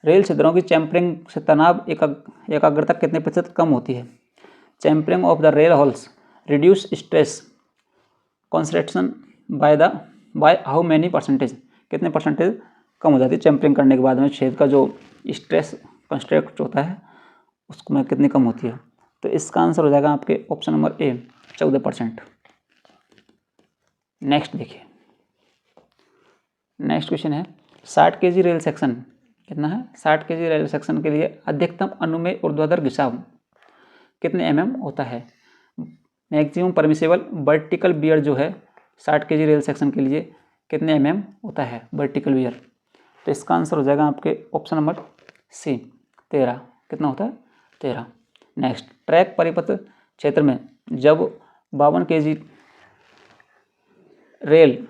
रेल छिद्रों की चैम्परिंग से तनाव एकाग्रता कितने प्रतिशत कम होती है। Chamfering of the rail holes reduce stress concentration by how many percentage, कितने परसेंटेज कम हो जाती है चैम्परिंग करने के बाद में छेद का जो स्ट्रेस कंस्ट्रेक्ट होता है उसको में कितनी कम होती है। तो इसका आंसर हो जाएगा आपके ऑप्शन नंबर A, 14%। नेक्स्ट देखिए, नेक्स्ट क्वेश्चन है, 60 kg रेल सेक्शन कितना है, 60 kg रेल सेक्शन के लिए अधिकतम अनुमेय ऊर्ध्वाधर घिसाव कितने mm होता है। मैक्सिमम परमिसेबल वर्टिकल बियर जो है 60 kg रेल सेक्शन के लिए कितने mm होता है वर्टिकल बियर। तो इसका आंसर हो जाएगा आपके ऑप्शन नंबर C, 13। कितना होता है, 13। नेक्स्ट, ट्रैक परिपथ क्षेत्र में जब 52 kg rail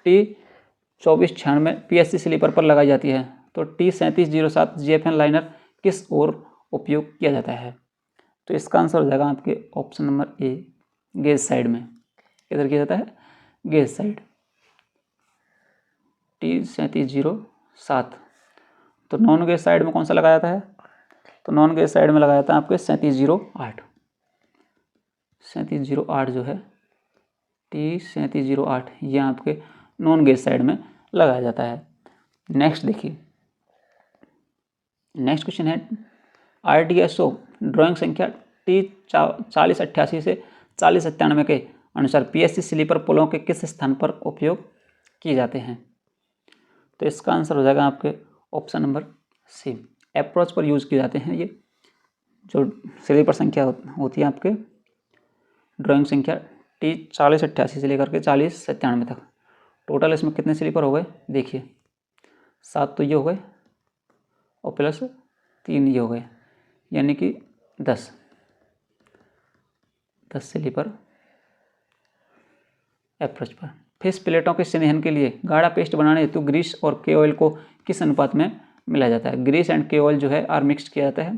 T2496 PSC sleeper पर लगाई जाती है तो T3707 GFN लाइनर किस ओर उपयोग किया जाता है। तो इसका आंसर हो जाएगा आपके option number A, gauge side में। किधर किया जाता है, गेज साइड, T3707। तो नॉन गेज साइड में कौन सा लगाया जाता है, तो नॉन गेज साइड में लगाया जाता है आपके 3708। 3708 जो है T3708 ये आपके नॉन गेज साइड में लगाया जाता है। नेक्स्ट देखिए, नेक्स्ट क्वेश्चन है, RDSO ड्राइंग संख्या T4088 से 4097 के अनुसार PSC स्लीपर पुलों के किस स्थान पर उपयोग किए जाते हैं। तो इसका आंसर हो जाएगा आपके ऑप्शन नंबर C, अप्रोच पर यूज़ किए जाते हैं। ये जो स्लीपर संख्या होती है आपके ड्राइंग संख्या T4088 से लेकर के 4097 तक, टोटल इसमें कितने स्लीपर हो गए देखिए, 7 तो ये हो गए और प्लस 3 ये हो गए, यानी कि 10 स्लीपर अप्रोच पर। फिश प्लेटों के स्नेहन के लिए गाढ़ा पेस्ट बनाने हेतु ग्रीस और के ऑयल को किस अनुपात में मिलाया जाता है। ग्रीस एंड के ऑयल जो है आर मिक्स किया जाता है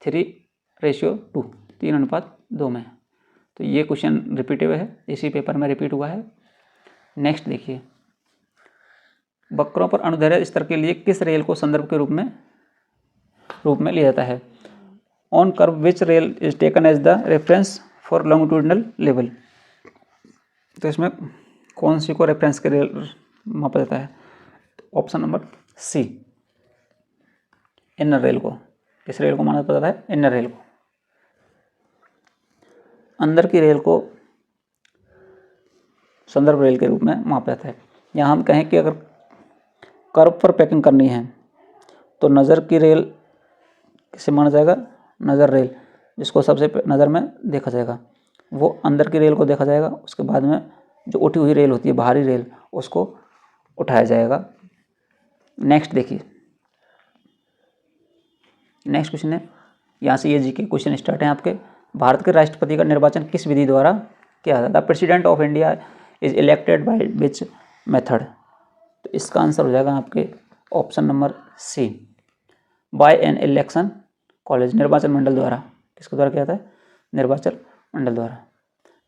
3:2, 3:2 में। तो ये क्वेश्चन रिपीटेड है, इसी पेपर में रिपीट हुआ है। नेक्स्ट देखिए, वक्रों पर अनुदैर्ध्य स्तर के लिए किस रेल को संदर्भ के रूप में लिया जाता है। On curve which rail is taken as the reference for longitudinal level. तो इसमें कौन सी को रेफरेंस के रेल मापा जाता है। Option number C, inner rail को। किस रेल को माना जाता है, इनर रेल को। अंदर की रेल को संदर्भ रेल के रूप में मापा जाता है। यहाँ हम कहें कि अगर कर्व पर पैकिंग करनी है तो नज़र की रेल किसे माना जाएगा, नज़र रेल, जिसको सबसे नज़र में देखा जाएगा वो अंदर की रेल को देखा जाएगा। उसके बाद में जो उठी हुई रेल होती है बाहरी रेल, उसको उठाया जाएगा। नेक्स्ट देखिए, नेक्स्ट क्वेश्चन है, यहाँ से ये जी के क्वेश्चन स्टार्ट हैं आपके। भारत के राष्ट्रपति का निर्वाचन किस विधि द्वारा किया जाता है। President of India is elected by which method. तो इसका आंसर हो जाएगा आपके option number C, by an election college, निर्वाचन मंडल द्वारा। किसके द्वारा किया जाता है, निर्वाचन मंडल द्वारा।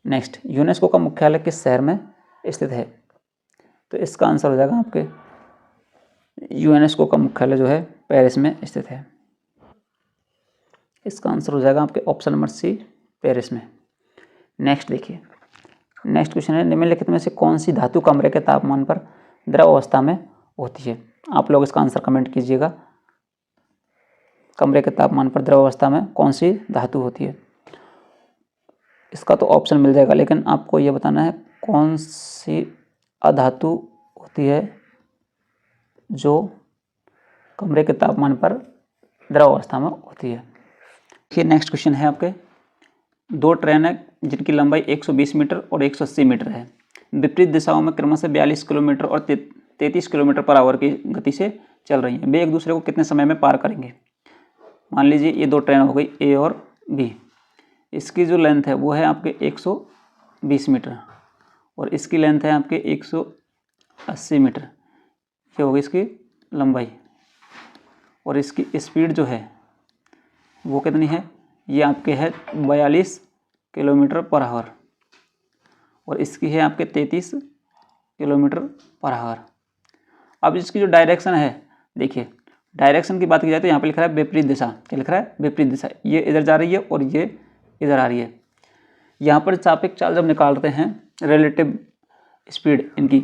नेक्स्ट, यूनेस्को का मुख्यालय किस शहर में स्थित है। तो इसका आंसर हो जाएगा आपके यूनेस्को का मुख्यालय जो है पेरिस में स्थित है। इसका आंसर हो जाएगा आपके ऑप्शन नंबर C, पेरिस में। नेक्स्ट देखिए, नेक्स्ट क्वेश्चन है, निम्नलिखित में से कौन सी धातु कमरे के तापमान पर द्रव अवस्था में होती है। आप लोग इसका आंसर कमेंट कीजिएगा। कमरे के तापमान पर द्रव अवस्था में कौन सी धातु होती है। इसका तो ऑप्शन मिल जाएगा, लेकिन आपको ये बताना है कौन सी अधातु होती है जो कमरे के तापमान पर द्रव अवस्था में होती है। देखिए नेक्स्ट क्वेश्चन है आपके, दो ट्रेन है जिनकी लंबाई 120 मीटर और 180 मीटर है, विपरीत दिशाओं में क्रमशः 42 किलोमीटर और 33 किलोमीटर पर आवर की गति से चल रही हैं। वे एक दूसरे को कितने समय में पार करेंगे? मान लीजिए ये दो ट्रेन हो गई ए और बी, इसकी जो लेंथ है वो है आपके 120 मीटर और इसकी लेंथ है आपके 180 मीटर, ये होगी इसकी लंबाई, और इसकी स्पीड जो है वो कितनी है? ये आपके है 42 किलोमीटर पर आवर और इसकी है आपके 33 किलोमीटर पर आवर। अब इसकी जो डायरेक्शन है, देखिए डायरेक्शन की बात की जाए तो यहाँ पे लिख रहा है विपरीत दिशा। क्या लिख रहा है? विपरीत दिशा। ये इधर जा रही है और ये इधर आ रही है। यहाँ पर सापेक्ष चाल जब निकालते हैं रिलेटिव स्पीड इनकी,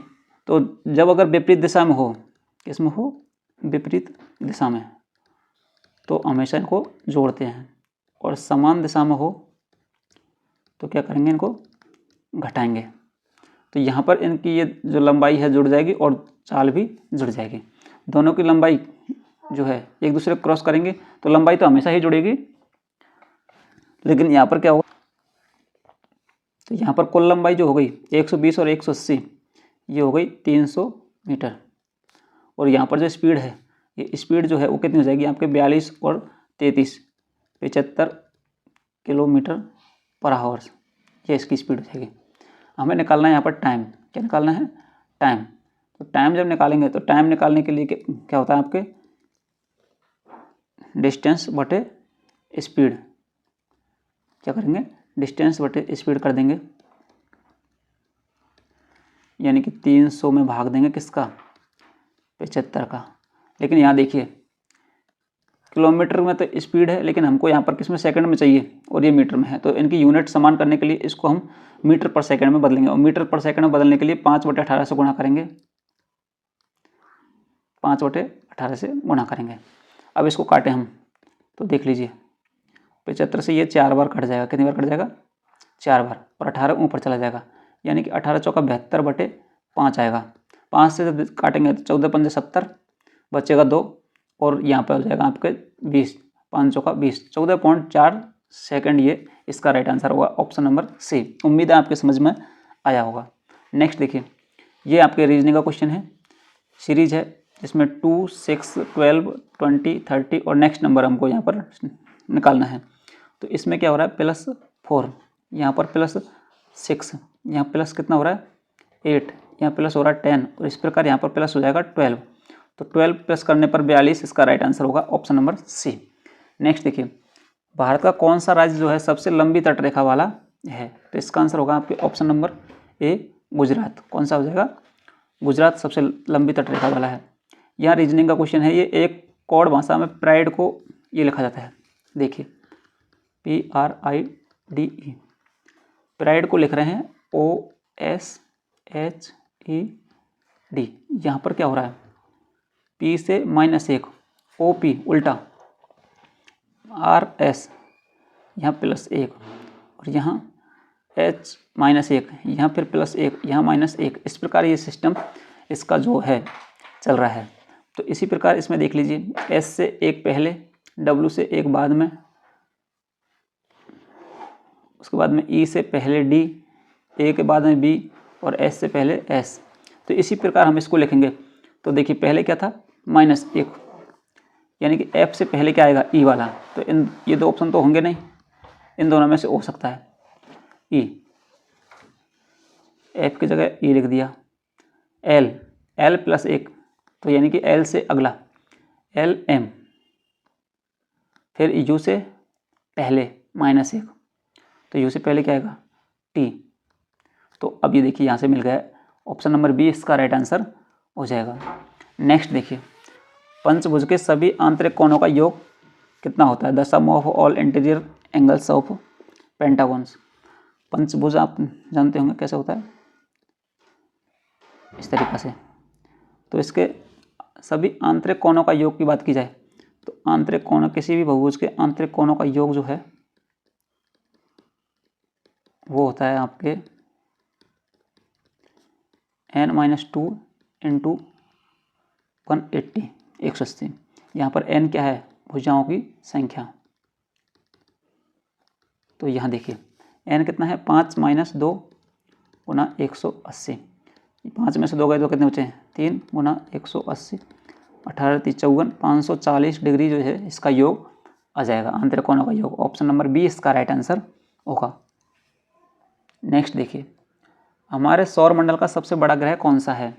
तो जब अगर विपरीत दिशा में हो, किसमें हो? विपरीत दिशा में, तो हमेशा इनको जोड़ते हैं, और समान दिशा में हो तो क्या करेंगे? इनको घटाएंगे। तो यहाँ पर इनकी ये जो लंबाई है जुड़ जाएगी और चाल भी जुड़ जाएगी। दोनों की लंबाई जो है एक दूसरे को क्रॉस करेंगे तो लंबाई तो हमेशा ही जुड़ेगी, लेकिन यहाँ पर क्या होगा? तो यहाँ पर कुल लंबाई जो हो गई 120 और 180, ये हो गई 300 मीटर, और यहाँ पर जो स्पीड है, ये स्पीड जो है वो कितनी हो जाएगी आपके? 42 और 33, 75 किलोमीटर पर आवर, ये इसकी स्पीड हो जाएगी। हमें निकालना है यहाँ पर टाइम। क्या निकालना है? टाइम। तो टाइम जब निकालेंगे तो टाइम निकालने के लिए क्या होता है आपके? डिस्टेंस बटे स्पीड। क्या करेंगे? डिस्टेंस बटे स्पीड कर देंगे, यानी कि 300 में भाग देंगे किसका? 75 का। लेकिन यहाँ देखिए किलोमीटर में तो स्पीड है, लेकिन हमको यहाँ पर किसमें? सेकंड में चाहिए, और ये मीटर में है। तो इनकी यूनिट समान करने के लिए इसको हम मीटर पर सेकंड में बदलेंगे, और मीटर पर सेकंड में बदलने के लिए 5/18 से गुणा करेंगे, 5/18 से गुणा करेंगे। अब इसको काटें हम तो देख लीजिए 75 से ये 4 बार कट जाएगा। कितनी बार कट जाएगा? 4 बार, और 18 ऊपर चला जाएगा, यानी कि 18 चौका 72/5 आएगा। 5 से जब काटेंगे तो 14 पंजे 70, बचेगा 2, और यहाँ पर हो जाएगा आपके 20, 5 चौका 20, 14.4 सेकंड। ये इसका राइट आंसर होगा ऑप्शन नंबर सी। उम्मीद है आपके समझ में आया होगा। नेक्स्ट देखिए, ये आपके रीजनिंग का क्वेश्चन है, सीरीज है जिसमें 2, 6, 12, 20, 30 और नेक्स्ट नंबर हमको यहाँ पर निकालना है। तो इसमें क्या हो रहा है? +4, यहाँ पर +6, यहाँ प्लस कितना हो रहा है? 8, यहाँ प्लस हो रहा है 10, और इस प्रकार यहाँ पर प्लस हो जाएगा 12। तो 12 प्लस करने पर 42, इसका राइट आंसर होगा ऑप्शन नंबर सी। नेक्स्ट देखिए, भारत का कौन सा राज्य जो है सबसे लंबी तटरेखा वाला है? तो इसका आंसर होगा आपके ऑप्शन नंबर ए, गुजरात। कौन सा हो जाएगा? गुजरात सबसे लंबी तटरेखा वाला है। यहाँ रीजनिंग का क्वेश्चन है, ये एक कोड भाषा में प्राइड को ये लिखा जाता है। देखिए PRIDE, प्राइड को लिख रहे हैं OSHED। यहाँ पर क्या हो रहा है? P से -1, OP उल्टा, RS यहाँ +1, और यहाँ H-1, यहाँ फिर +1, यहाँ -1। इस प्रकार ये सिस्टम इसका जो है चल रहा है। तो इसी प्रकार इसमें देख लीजिए, S से 1 पहले, W से 1 बाद में, उसके बाद में E से पहले D, A के बाद में B, और S से पहले S। तो इसी प्रकार हम इसको लिखेंगे। तो देखिए पहले क्या था? -1, यानी कि F से पहले क्या आएगा? E वाला। तो ये दो ऑप्शन तो होंगे नहीं, इन दोनों में से हो सकता है E। F की जगह E लिख दिया। L +1, तो यानी कि L से अगला LM, फिर U से पहले -1, तो U से पहले क्या आएगा? T। तो अब ये देखिए यहाँ से मिल गया, ऑप्शन नंबर बी इसका राइट आंसर हो जाएगा। नेक्स्ट देखिए, पंचभुज के सभी आंतरिक कोणों का योग कितना होता है? The sum of all interior angles of pentagons. पंचभुज आप जानते होंगे कैसे होता है, इस तरीक़ा से। तो इसके सभी आंतरिक कोणों का योग की बात की जाए तो आंतरिक कोण, किसी भी बहुभुज के आंतरिक कोणों का योग जो है वो होता है आपके n-2 × 180, 180, यहाँ पर n क्या है, भुजाओं की संख्या। तो यहाँ देखिए n कितना है, 5 - 2 गुना 180। 5 में से 2 गए तो कितने बचे, 3 गुना 180, 18 3 54, 540 डिग्री जो है इसका योग आ जाएगा, आंतरिक कोणों का योग। ऑप्शन नंबर बी इसका राइट आंसर होगा। नेक्स्ट देखिए, हमारे सौरमंडल का सबसे बड़ा ग्रह कौन सा है,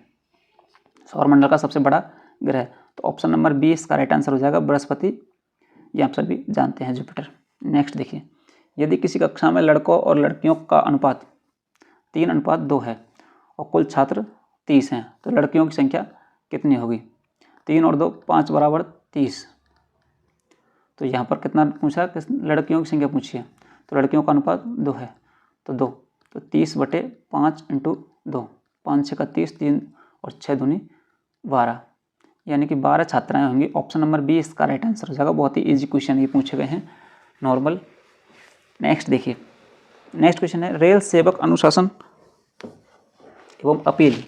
सौरमंडल का सबसे बड़ा ग्रह, तो ऑप्शन नंबर बी इसका राइट आंसर हो जाएगा बृहस्पति, ये आप सभी जानते हैं, जुपिटर। नेक्स्ट देखिए, यदि किसी कक्षा में लड़कों और लड़कियों का अनुपात 3:2 है और कुल छात्र 30 हैं, तो लड़कियों की संख्या कितनी होगी, 3 और 2 5 बराबर 30। तो यहाँ पर कितना पूछा, किस लड़कियों की संख्या पूछी है, तो लड़कियों का अनुपात 2 है, तो 2, तो 30/5 × 2, 5 6 30, 3 और 6 दूनी 12, यानी कि 12 छात्राएं होंगी। ऑप्शन नंबर बी इसका राइट आंसर हो जाएगा। बहुत ही इजी क्वेश्चन ये पूछे गए हैं, नॉर्मल। नेक्स्ट देखिए, नेक्स्ट क्वेश्चन है, रेल सेवक अनुशासन एवं appeal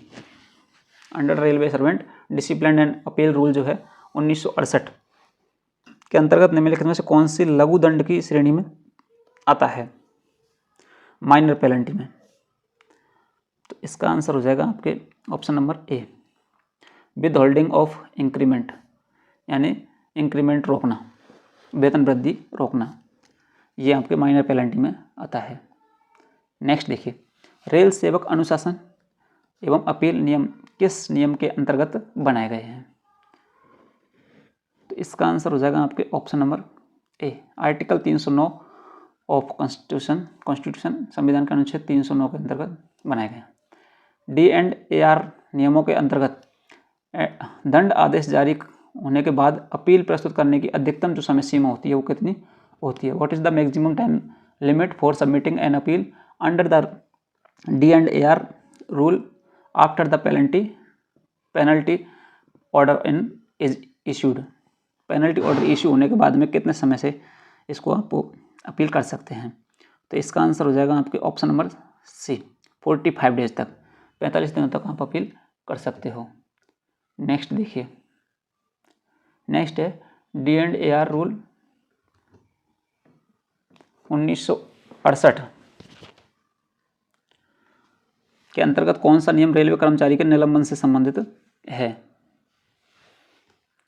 under railway servant discipline and appeal rule जो है 1968 के अंतर्गत निम्नलिखित में से कौन सी लघु दंड की श्रेणी में आता है, माइनर पेनल्टी में। तो इसका आंसर हो जाएगा आपके option number A, with holding of increment, यानी इंक्रीमेंट रोकना, वेतन वृद्धि रोकना, ये आपके माइनर पेनल्टी में आता है। नेक्स्ट देखिए, रेल सेवक अनुशासन एवं अपील नियम किस नियम के अंतर्गत बनाए गए हैं, तो इसका आंसर हो जाएगा आपके option number A, article 309 of constitution, संविधान के अनुच्छेद 309 के अंतर्गत बनाए गए हैं। D&AR नियमों के अंतर्गत दंड आदेश जारी होने के बाद अपील प्रस्तुत करने की अधिकतम जो समय सीमा होती है वो कितनी होती है, what is the maximum time limit for submitting an appeal under the D&AR rule after the penalty order is issued. Penalty order issue होने के बाद में कितने समय से इसको आप अपील कर सकते हैं, तो इसका आंसर हो जाएगा आपके ऑप्शन नंबर सी, 45 डेज तक, 45 दिनों तक आप अपील कर सकते हो। नेक्स्ट देखिए, नेक्स्ट है D&AR रूल 1968 के अंतर्गत कौन सा नियम रेलवे कर्मचारी के निलंबन से संबंधित है,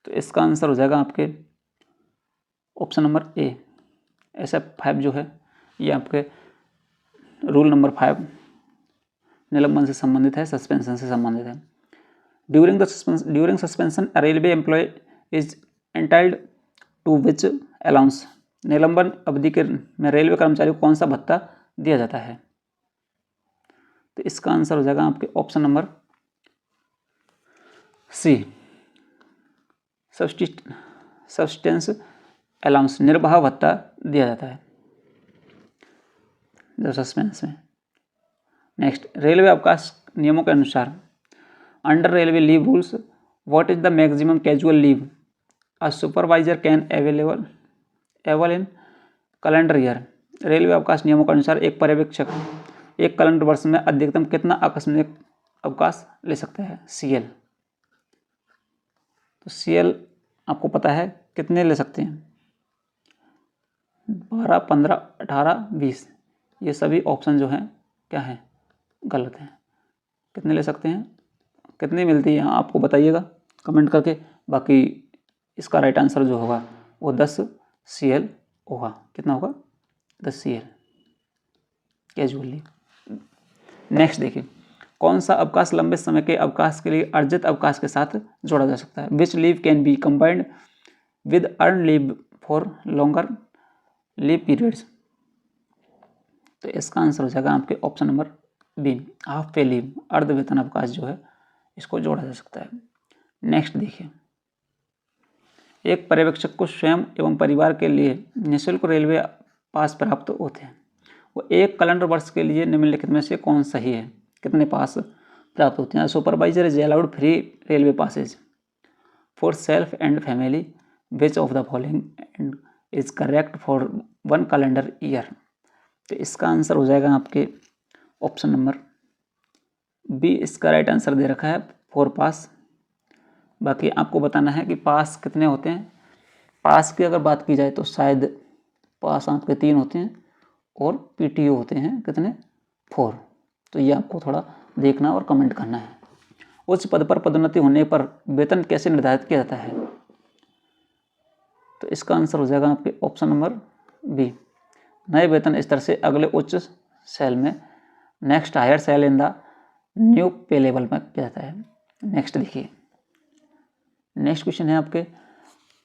तो इसका आंसर हो जाएगा आपके ऑप्शन नंबर ए, SF5 जो है ये आपके रूल नंबर 5 निलंबन से संबंधित है, सस्पेंशन से संबंधित है। During suspension railway employ is entitled to which allowance, निलंबन अवधि के में रेलवे कर्मचारी को कौन सा भत्ता दिया जाता है, तो इसका आंसर हो जाएगा आपके option number C, subsistence allowance, निर्वाह भत्ता दिया जाता है जब सस्पेंस में। नेक्स्ट, रेलवे अवकाश नियमों के अनुसार under railway leave rules what is the maximum casual leave a supervisor can avail in calendar year, railway अवकाश नियमों के अनुसार एक पर्यवेक्षक एक कैलेंडर वर्ष में अधिकतम कितना आकस्मिक अवकाश ले सकता है, CL। तो CL आपको पता है कितने ले सकते हैं, 12 15 18 20, ये सभी ऑप्शन जो हैं क्या हैं, गलत हैं। कितने ले सकते हैं, कितनी मिलती है आपको बताइएगा कमेंट करके, बाकी इसका राइट आंसर जो होगा वो 10 CL होगा। कितना होगा, 10 CL कैजुअली। नेक्स्ट देखिए, कौन सा अवकाश लंबे समय के अवकाश के लिए अर्जित अवकाश के साथ जोड़ा जा सकता है, which leave can be combined with earn leave for longer leave periods, तो इसका आंसर हो जाएगा आपके option number B, half pay leave, अर्ध वेतन अवकाश जो है इसको जोड़ा जा सकता है। नेक्स्ट देखिए, एक पर्यवेक्षक को स्वयं एवं परिवार के लिए निःशुल्क रेलवे पास प्राप्त होते हैं, वो एक कैलेंडर वर्ष के लिए निम्नलिखित में से कौन सही है, कितने पास प्राप्त होते हैं। Supervisor is allowed free railway passes for self and family, which of the following and is correct for 1 calendar year, तो इसका आंसर हो जाएगा आपके ऑप्शन नंबर बी, इसका राइट आंसर दे रखा है 4 पास, बाकी आपको बताना है कि पास कितने होते हैं। पास की अगर बात की जाए तो शायद पास आपके 3 होते हैं और PTO होते हैं कितने, 4। तो ये आपको थोड़ा देखना और कमेंट करना है। उच्च पद पर पदोन्नति होने पर वेतन कैसे निर्धारित किया जाता है? तो इसका आंसर हो जाएगा आपके ऑप्शन नंबर बी, नए वेतन स्तर से अगले उच्च सेल में, next higher cell in the new pay level में किया जाता है। नेक्स्ट देखिए, नेक्स्ट क्वेश्चन है आपके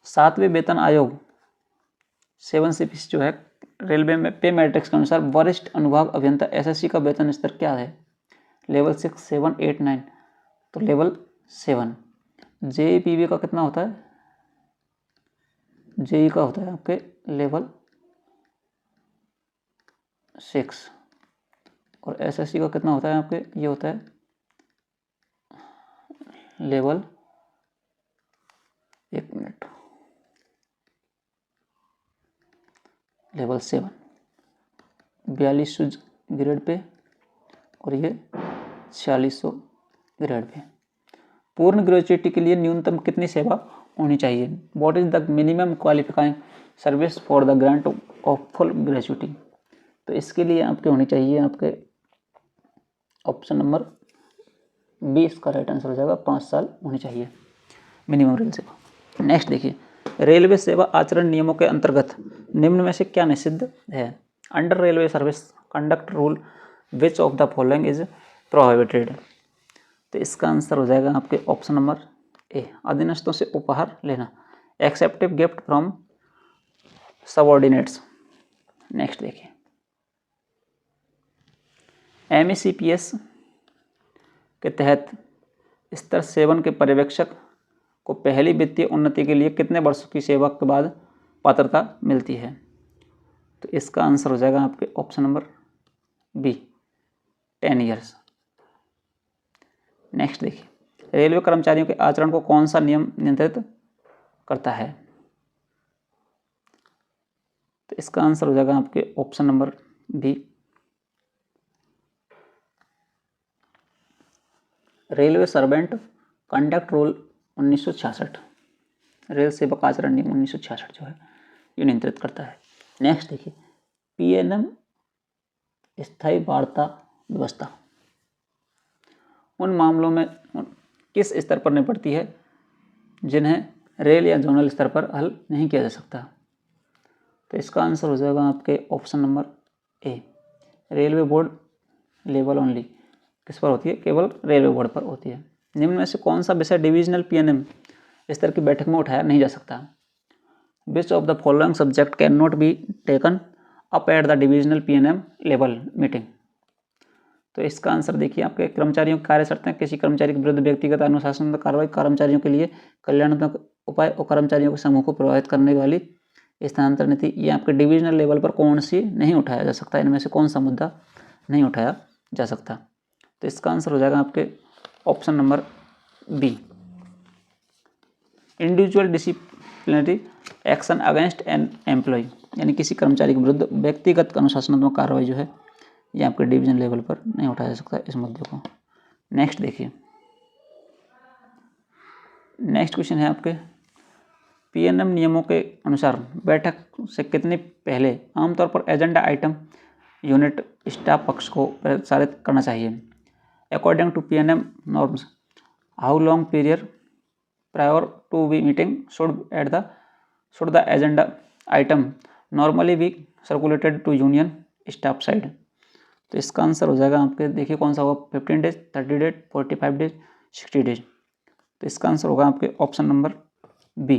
7वें वेतन आयोग 7CPC जो है रेलवे में पे मैट्रिक्स के अनुसार वरिष्ठ अनुभाग अभियंता SSC का वेतन स्तर क्या है? लेवल 6, 7, 8, 9। तो लेवल 7। JEPV का कितना होता है? JE का होता है आपके लेवल 6 और SSC का कितना होता है आपके, ये होता है लेवल, एक मिनट, लेवल 7, 4200 ग्रेड पे और ये 4600 ग्रेड पे। पूर्ण ग्रेजुएटी के लिए न्यूनतम कितनी सेवा होनी चाहिए? What is the minimum qualifying service for the grant of full gratuity? तो इसके लिए आपके होनी चाहिए आपके ऑप्शन नंबर बी, इसका राइट आंसर हो जाएगा, 5 साल होनी चाहिए मिनिमम रेल सेवा। नेक्स्ट देखिए, रेलवे सेवा आचरण नियमों के अंतर्गत निम्न में से क्या निषिद्ध है? Under railway service conduct rule which of the following is prohibited? तो इसका आंसर हो जाएगा आपके ऑप्शन नंबर ए, अधीनस्थों से उपहार लेना, acceptive gift from subordinates. Next देखिए, MECPS के तहत स्तर 7 के पर्यवेक्षक को पहली वित्तीय उन्नति के लिए कितने वर्षों की सेवा के बाद पात्रता मिलती है? तो इसका आंसर हो जाएगा आपके option number B, 10 years. Next देखिए, रेलवे कर्मचारियों के आचरण को कौन सा नियम नियंत्रित करता है? तो इसका आंसर हो जाएगा आपके option number B, railway servant conduct rule 1966, रेल सेवक आचरण नियम 1966 जो है ये नियंत्रित करता है। नेक्स्ट देखिए, PNM स्थायी वार्ता व्यवस्था उन मामलों में किस स्तर पर निपटती है जिन्हें रेल या जोनल स्तर पर हल नहीं किया जा सकता? तो इसका आंसर हो जाएगा आपके ऑप्शन नंबर ए, रेलवे बोर्ड लेवल ओनली। किस पर होती है? केवल रेलवे बोर्ड पर होती है। निम्न में से कौन सा विषय डिविजनल PNM स्तर की बैठक में उठाया नहीं जा सकता? विच of the following subject can not be taken up at the divisional PNM level meeting? तो इसका आंसर देखिए, आपके कर्मचारियों की कार्य शर्तें, किसी कर्मचारी के विरुद्ध व्यक्तिगत अनुशासनात्मक कार्रवाई, कर्मचारियों के लिए कल्याणात्मक उपाय और कर्मचारियों के समूह को प्रभावित करने वाली स्थानांतरण नीति। ये आपके डिविजनल लेवल पर कौन सी नहीं उठाया जा सकता? इनमें से कौन सा मुद्दा नहीं उठाया जा सकता? तो इसका आंसर हो जाएगा आपके option number B, individual disciplinary action against an employee, यानी किसी कर्मचारी के विरुद्ध व्यक्तिगत अनुशासनात्मक कार्रवाई जो है ये आपके डिवीजन लेवल पर नहीं उठाया जा सकता इस मुद्दे को। नेक्स्ट देखिए, नेक्स्ट क्वेश्चन है आपके PNM नियमों के अनुसार बैठक से कितने पहले आमतौर पर एजेंडा आइटम यूनिट स्टाफ पक्ष को प्रसारित करना चाहिए? According to PNM norms how long period prior to be meeting should the agenda item normally be circulated to union staff side? तो इसका आंसर हो जाएगा आपके, देखिए कौन सा होगा, 15 डेज, 30 डेज, 45 डेज, 60 डेज। तो इसका आंसर होगा आपके ऑप्शन नंबर बी,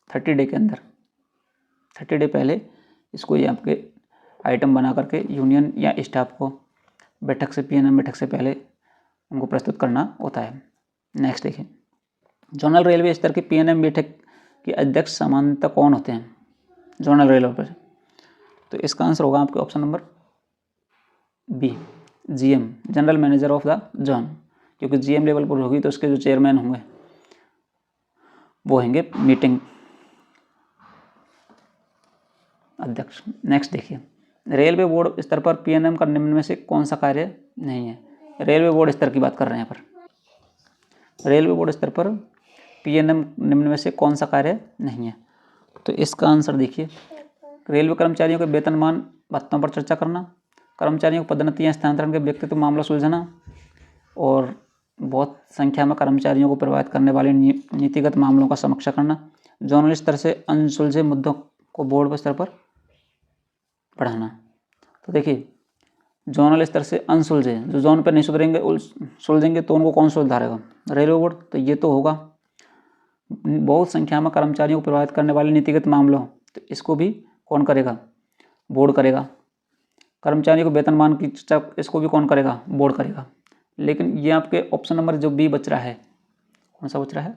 30 डे के अंदर, 30 डे पहले इसको ये आपके आइटम बना करके यूनियन या स्टाफ को बैठक से PNM बैठक से पहले उनको प्रस्तुत करना होता है। नेक्स्ट देखिए, जोनल रेलवे स्तर की PNM बैठक की अध्यक्ष सामान्यतः कौन होते हैं जोनल रेलवे पर? तो इसका आंसर होगा आपके option number B, GM, general manager of the zone, क्योंकि GM लेवल पर होगी तो उसके जो चेयरमैन होंगे वो होंगे मीटिंग अध्यक्ष। नेक्स्ट देखिए, रेलवे बोर्ड स्तर पर PNM का निम्न में से कौन सा कार्य नहीं है? रेलवे बोर्ड स्तर की बात कर रहे हैं यहाँ पर। रेलवे बोर्ड स्तर पर PNM निम्न में से कौन सा कार्य नहीं है? तो इसका आंसर देखिए, रेलवे कर्मचारियों के वेतनमान भत्तों पर चर्चा करना, कर्मचारियों को पदोन्नति या स्थानांतरण के व्यक्तित्व मामला सुलझाना, और बहुत संख्या में कर्मचारियों को प्रभावित करने वाले नीतिगत मामलों का समीक्षा करना, जोनल स्तर से अनसुलझे मुद्दों को बोर्ड स्तर पर बढ़ाना। तो देखिए, जोनल स्तर से अनसुलझे, जो जोन पर नहीं सुलझेंगे तो उनको कौन सुधारेगा? Railway board. तो ये तो होगा। बहुत संख्या में कर्मचारियों को प्रभावित करने वाले नीतिगत मामलों, तो इसको भी कौन करेगा? बोर्ड करेगा। कर्मचारियों को वेतनमान की चर्चा, इसको भी कौन करेगा? बोर्ड करेगा। लेकिन ये आपके ऑप्शन नंबर जो बी बच रहा है, कौन सा बच रहा है?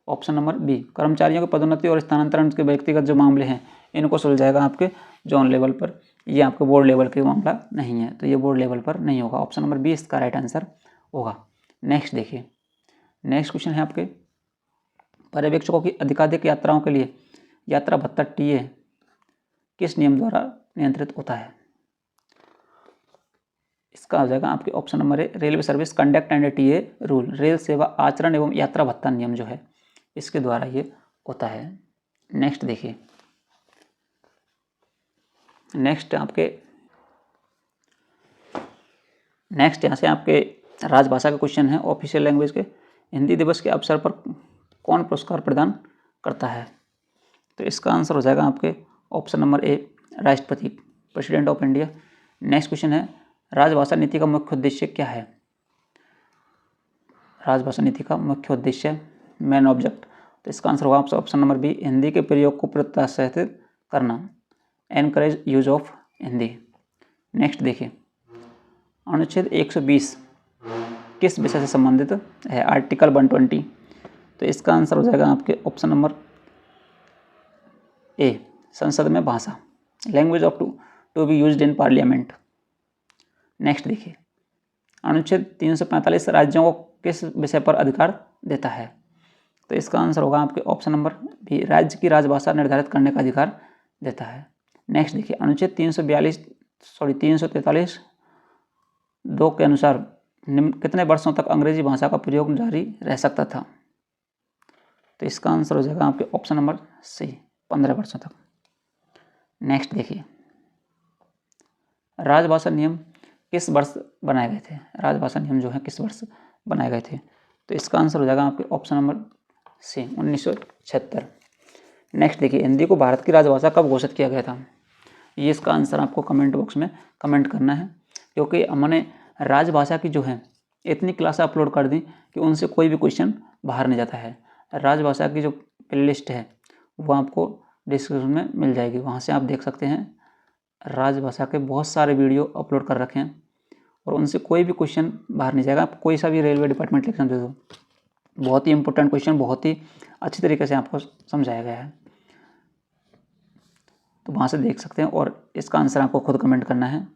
ऑप्शन नंबर बी, कर्मचारियों की पदोन्नति और स्थानांतरण के व्यक्तिगत जो मामले हैं इनको सुलझाएगा आपके जोन लेवल पर। ये आपके बोर्ड लेवल के मामला नहीं है, तो ये बोर्ड लेवल पर नहीं होगा। ऑप्शन नंबर बी इसका राइट आंसर होगा। नेक्स्ट देखिए, नेक्स्ट क्वेश्चन है आपके, पर्यवेक्षकों की अधिकाधिक यात्राओं के लिए यात्रा भत्ता टीए किस नियम द्वारा नियंत्रित होता है? इसका हो जाएगा आपके option number A, railway service conduct and TA rule, rail सेवा आचरण एवं यात्रा भत्ता नियम जो है इसके द्वारा ये होता है। नेक्स्ट देखिए, नेक्स्ट यहाँ से आपके राजभाषा के क्वेश्चन है। ऑफिशियल लैंग्वेज के, हिंदी दिवस के अवसर पर कौन पुरस्कार प्रदान करता है? तो इसका आंसर हो जाएगा आपके ऑप्शन नंबर ए, राष्ट्रपति, president of India. Next question है, राजभाषा नीति का मुख्य उद्देश्य क्या है? राजभाषा नीति का मुख्य उद्देश्य, मेन ऑब्जेक्ट, तो इसका आंसर होगा ऑप्शन नंबर बी, हिंदी के प्रयोग को प्रोत्साहित करना, encourage use of Hindi. Next देखिए, अनुच्छेद 120 किस विषय से संबंधित है? आर्टिकल 120। तो इसका आंसर हो जाएगा आपके ऑप्शन नंबर ए, संसद में भाषा, language of to be used in parliament. Next देखिए, अनुच्छेद 345 राज्यों को किस विषय पर अधिकार देता है? तो इसका आंसर होगा आपके ऑप्शन नंबर बी, राज्य की राजभाषा निर्धारित करने का अधिकार देता है। नेक्स्ट देखिए, अनुच्छेद 343 2 के अनुसार कितने वर्षों तक अंग्रेजी भाषा का प्रयोग जारी रह सकता था? तो इसका आंसर हो जाएगा आपके ऑप्शन नंबर सी, 15 वर्षों तक। नेक्स्ट देखिए, राजभाषा नियम किस वर्ष बनाए गए थे? राजभाषा नियम जो है किस वर्ष बनाए गए थे? तो इसका आंसर हो जाएगा आपके ऑप्शन नंबर सी, 1976। नेक्स्ट देखिए, हिंदी को भारत की राजभाषा कब घोषित किया गया था? ये इसका आंसर आपको कमेंट बॉक्स में कमेंट करना है, क्योंकि हमने राजभाषा की जो है इतनी क्लास अपलोड कर दी कि उनसे कोई भी क्वेश्चन बाहर नहीं जाता है। राजभाषा की जो प्ले लिस्ट है वो आपको डिस्क्रिप्शन में मिल जाएगी, वहाँ से आप देख सकते हैं। राजभाषा के बहुत सारे वीडियो अपलोड कर रखे हैं और उनसे कोई भी क्वेश्चन बाहर नहीं जाएगा। आप कोई सा भी रेलवे डिपार्टमेंट एग्जाम दे दो, बहुत ही इंपॉर्टेंट क्वेश्चन बहुत ही अच्छी तरीके से आपको समझाया गया है, तो वहाँ से देख सकते हैं और इसका आंसर आपको खुद कमेंट करना है।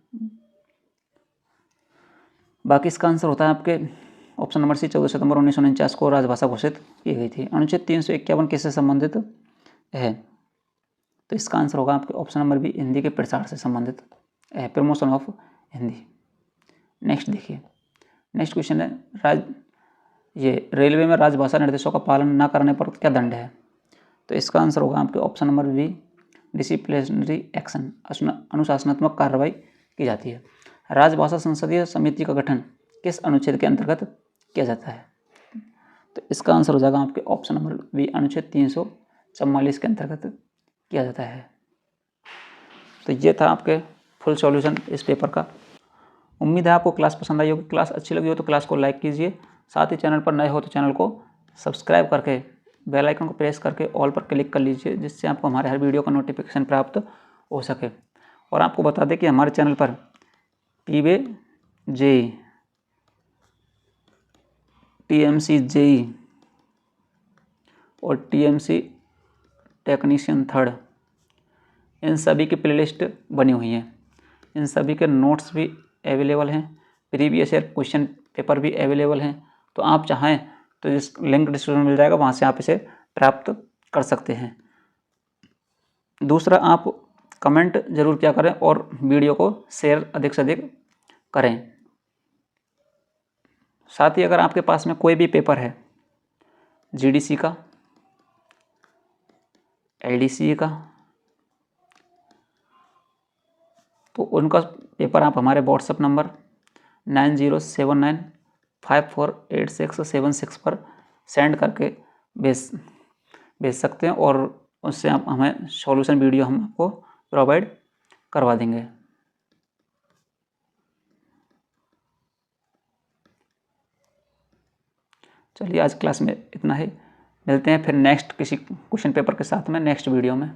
बाकी इसका आंसर होता है आपके ऑप्शन नंबर सी, 14 सितंबर 1949 को राजभाषा घोषित की गई थी। अनुच्छेद 351 किससे संबंधित है? तो इसका आंसर होगा आपके ऑप्शन नंबर बी, हिंदी के प्रसार से संबंधित है, प्रमोशन ऑफ हिंदी। नेक्स्ट देखिए, नेक्स्ट क्वेश्चन है, ये रेलवे में राजभाषा निर्देशों का पालन न करने पर क्या दंड है? तो इसका आंसर होगा आपके option number B, disciplinary action, अनुशासनात्मक कार्रवाई की जाती है। राजभाषा संसदीय समिति का गठन किस अनुच्छेद के अंतर्गत किया जाता है? तो इसका आंसर हो जाएगा आपके ऑप्शन नंबर बी, अनुच्छेद 344 के अंतर्गत किया जाता है। तो ये था आपके फुल सॉल्यूशन इस पेपर का। उम्मीद है आपको क्लास पसंद आई होगी। क्लास अच्छी लगी हो तो क्लास को लाइक कीजिए, साथ ही चैनल पर नए हो तो चैनल को सब्सक्राइब करके बेल आइकन को प्रेस करके ऑल पर क्लिक कर लीजिए, जिससे आपको हमारे हर वीडियो का नोटिफिकेशन प्राप्त हो सके। और आपको बता दें कि हमारे चैनल पर पीवे जेई, टीएमसी जेई और टीएमसी टेक्नीशियन थर्ड, इन सभी की प्लेलिस्ट बनी हुई है। इन सभी के नोट्स भी अवेलेबल हैं, प्रीवियस ईयर क्वेश्चन पेपर भी अवेलेबल हैं। तो आप चाहें तो इस लिंक डिस्क्रिप्शन में मिल जाएगा, वहाँ से आप इसे प्राप्त कर सकते हैं। दूसरा, आप कमेंट जरूर किया करें और वीडियो को शेयर अधिक से अधिक करें। साथ ही अगर आपके पास में कोई भी पेपर है जीडीसी का LDCA का, तो उनका पेपर आप हमारे व्हाट्सएप नंबर 9079548676 पर सेंड करके भेज सकते हैं और उससे आप हमें सॉल्यूशन वीडियो हम आपको प्रोवाइड करवा देंगे। चलिए आज क्लास में इतना ही, मिलते हैं फिर नेक्स्ट किसी क्वेश्चन पेपर के साथ में नेक्स्ट वीडियो में।